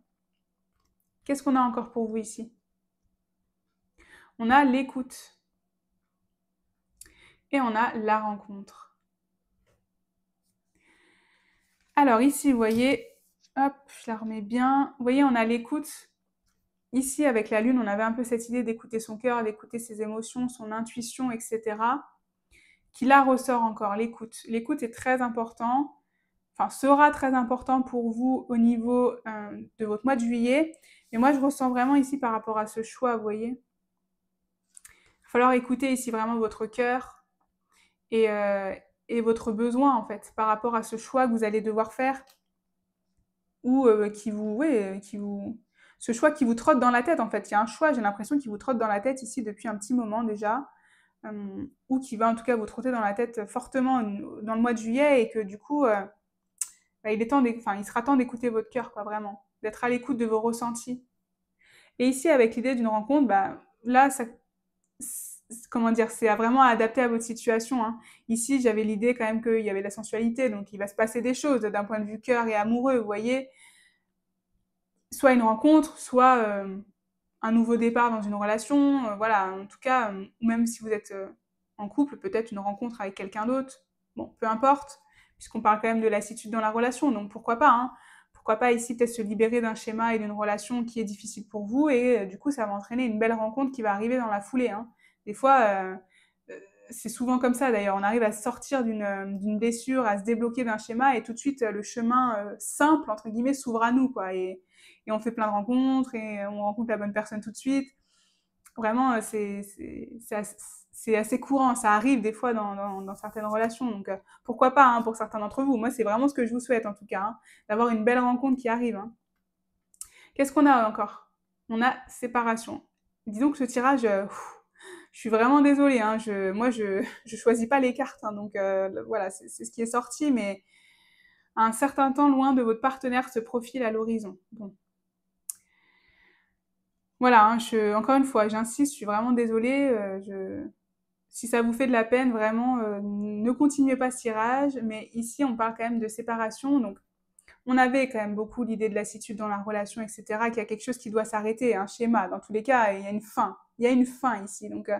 Qu'est-ce qu'on a encore pour vous ici? On a l'écoute et on a la rencontre. Alors ici, vous voyez, hop, je la remets bien. Vous voyez, on a l'écoute. Ici, avec la lune, on avait un peu cette idée d'écouter son cœur, d'écouter ses émotions, son intuition, etc. Qui là ressort encore, l'écoute. L'écoute est très important, enfin sera très important pour vous au niveau de votre mois de juillet. Mais moi, je ressens vraiment ici par rapport à ce choix, vous voyez. Il va falloir écouter ici vraiment votre cœur et, et votre besoin, en fait, par rapport à ce choix que vous allez devoir faire ou ce choix qui vous trotte dans la tête, en fait. Il y a un choix, j'ai l'impression, qui vous trotte dans la tête ici depuis un petit moment déjà, ou qui va en tout cas vous trotter dans la tête fortement dans le mois de juillet et que du coup, il sera temps d'écouter votre cœur, quoi, vraiment, d'être à l'écoute de vos ressentis. Et ici, avec l'idée d'une rencontre, là, comment dire, c'est vraiment adapté à votre situation. Hein. Ici, j'avais l'idée quand même qu'il y avait de la sensualité, donc il va se passer des choses d'un point de vue cœur et amoureux, vous voyez. Soit une rencontre, soit un nouveau départ dans une relation, voilà, en tout cas, ou même si vous êtes en couple, peut-être une rencontre avec quelqu'un d'autre, bon, peu importe, puisqu'on parle quand même de lassitude dans la relation, donc pourquoi pas, hein. Pourquoi pas ici peut-être se libérer d'un schéma et d'une relation qui est difficile pour vous, et du coup ça va entraîner une belle rencontre qui va arriver dans la foulée, hein. Des fois, c'est souvent comme ça d'ailleurs, on arrive à sortir d'une blessure, à se débloquer d'un schéma et tout de suite le chemin simple, entre guillemets, s'ouvre à nous, quoi. Et on fait plein de rencontres et on rencontre la bonne personne tout de suite. Vraiment, c'est assez courant, ça arrive des fois dans certaines relations, donc pourquoi pas hein, pour certains d'entre vous. Moi, c'est vraiment ce que je vous souhaite en tout cas, hein, d'avoir une belle rencontre qui arrive. Hein. Qu'est-ce qu'on a encore? On a séparation. Disons que ce tirage, je suis vraiment désolée, hein, moi je choisis pas les cartes, hein, donc voilà, c'est ce qui est sorti, mais un certain temps loin de votre partenaire se profile à l'horizon. Bon. Voilà, hein, encore une fois, j'insiste, je suis vraiment désolée. Si ça vous fait de la peine, vraiment, ne continuez pas ce tirage. Mais ici, on parle quand même de séparation. Donc, on avait quand même beaucoup l'idée de lassitude dans la relation, etc., qu'il y a quelque chose qui doit s'arrêter, un schéma. Dans tous les cas, il y a une fin. Il y a une fin ici. Donc,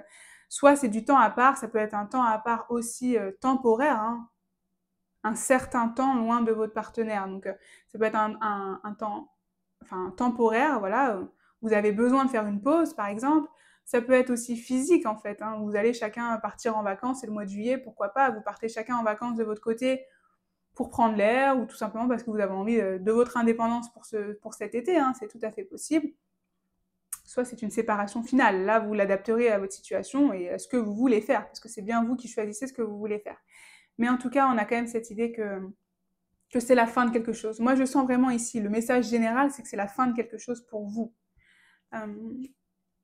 soit c'est du temps à part, ça peut être un temps à part aussi temporaire, hein, un certain temps loin de votre partenaire. Donc, ça peut être un temps temporaire, voilà. Vous avez besoin de faire une pause, par exemple. Ça peut être aussi physique, en fait. Hein. Vous allez chacun partir en vacances, c'est le mois de juillet, pourquoi pas. Vous partez chacun en vacances de votre côté pour prendre l'air ou tout simplement parce que vous avez envie de votre indépendance pour cet été. Hein. C'est tout à fait possible. Soit c'est une séparation finale. Là, vous l'adapterez à votre situation et à ce que vous voulez faire, parce que c'est bien vous qui choisissez ce que vous voulez faire. Mais en tout cas, on a quand même cette idée que c'est la fin de quelque chose. Moi, je sens vraiment ici, le message général, c'est que c'est la fin de quelque chose pour vous.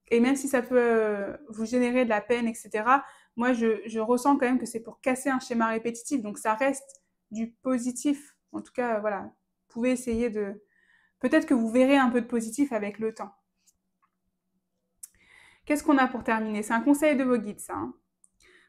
Et même si ça peut vous générer de la peine, etc., moi, je ressens quand même que c'est pour casser un schéma répétitif. Donc, ça reste du positif. En tout cas, voilà. Vous pouvez essayer de... Peut-être que vous verrez un peu de positif avec le temps. Qu'est-ce qu'on a pour terminer? C'est un conseil de vos guides, ça. Hein.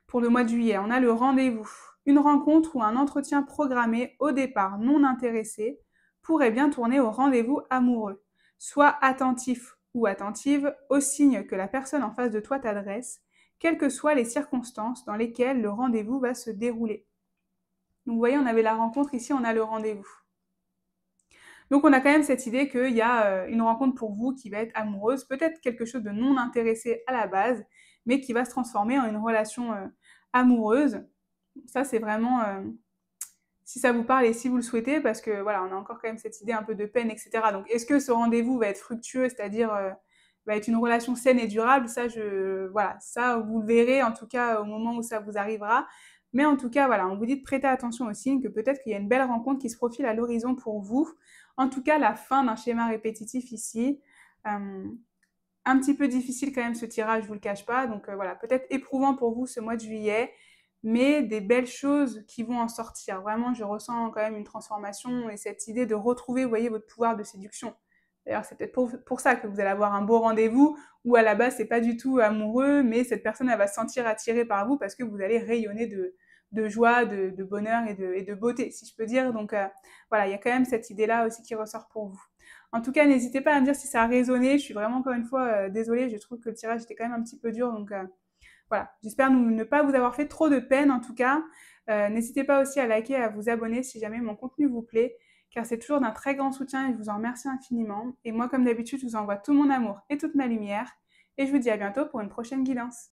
Pour le mois de juillet, on a le rendez-vous. Une rencontre ou un entretien programmé au départ non intéressé pourrait bien tourner au rendez-vous amoureux. Sois attentif ou attentive aux signes que la personne en face de toi t'adresse, quelles que soient les circonstances dans lesquelles le rendez-vous va se dérouler. Donc vous voyez, on avait la rencontre, ici on a le rendez-vous. Donc on a quand même cette idée qu'il y a une rencontre pour vous qui va être amoureuse, peut-être quelque chose de non intéressé à la base, mais qui va se transformer en une relation amoureuse. Ça c'est vraiment si ça vous parle et si vous le souhaitez, parce que voilà, on a encore quand même cette idée un peu de peine, etc. Donc est-ce que ce rendez-vous va être fructueux, c'est-à-dire va être une relation saine et durable? Ça, voilà, ça vous le verrez en tout cas au moment où ça vous arrivera. Mais en tout cas, voilà, on vous dit de prêter attention aux signes, que peut-être qu'il y a une belle rencontre qui se profile à l'horizon pour vous. En tout cas, la fin d'un schéma répétitif ici. Un petit peu difficile quand même ce tirage, je vous le cache pas. Donc voilà, peut-être éprouvant pour vous ce mois de juillet, mais des belles choses qui vont en sortir. Vraiment, je ressens quand même une transformation et cette idée de retrouver, vous voyez, votre pouvoir de séduction. D'ailleurs, c'est peut-être pour ça que vous allez avoir un beau rendez-vous où à la base, c'est pas du tout amoureux, mais cette personne, elle va se sentir attirée par vous parce que vous allez rayonner de joie, de bonheur et de beauté, si je peux dire. Donc voilà, il y a quand même cette idée-là aussi qui ressort pour vous. En tout cas, n'hésitez pas à me dire si ça a résonné. Je suis vraiment encore une fois désolée, je trouve que le tirage était quand même un petit peu dur, donc voilà, j'espère ne pas vous avoir fait trop de peine en tout cas. N'hésitez pas aussi à liker et à vous abonner si jamais mon contenu vous plaît, car c'est toujours d'un très grand soutien et je vous en remercie infiniment. Et moi, comme d'habitude, je vous envoie tout mon amour et toute ma lumière. Et je vous dis à bientôt pour une prochaine guidance.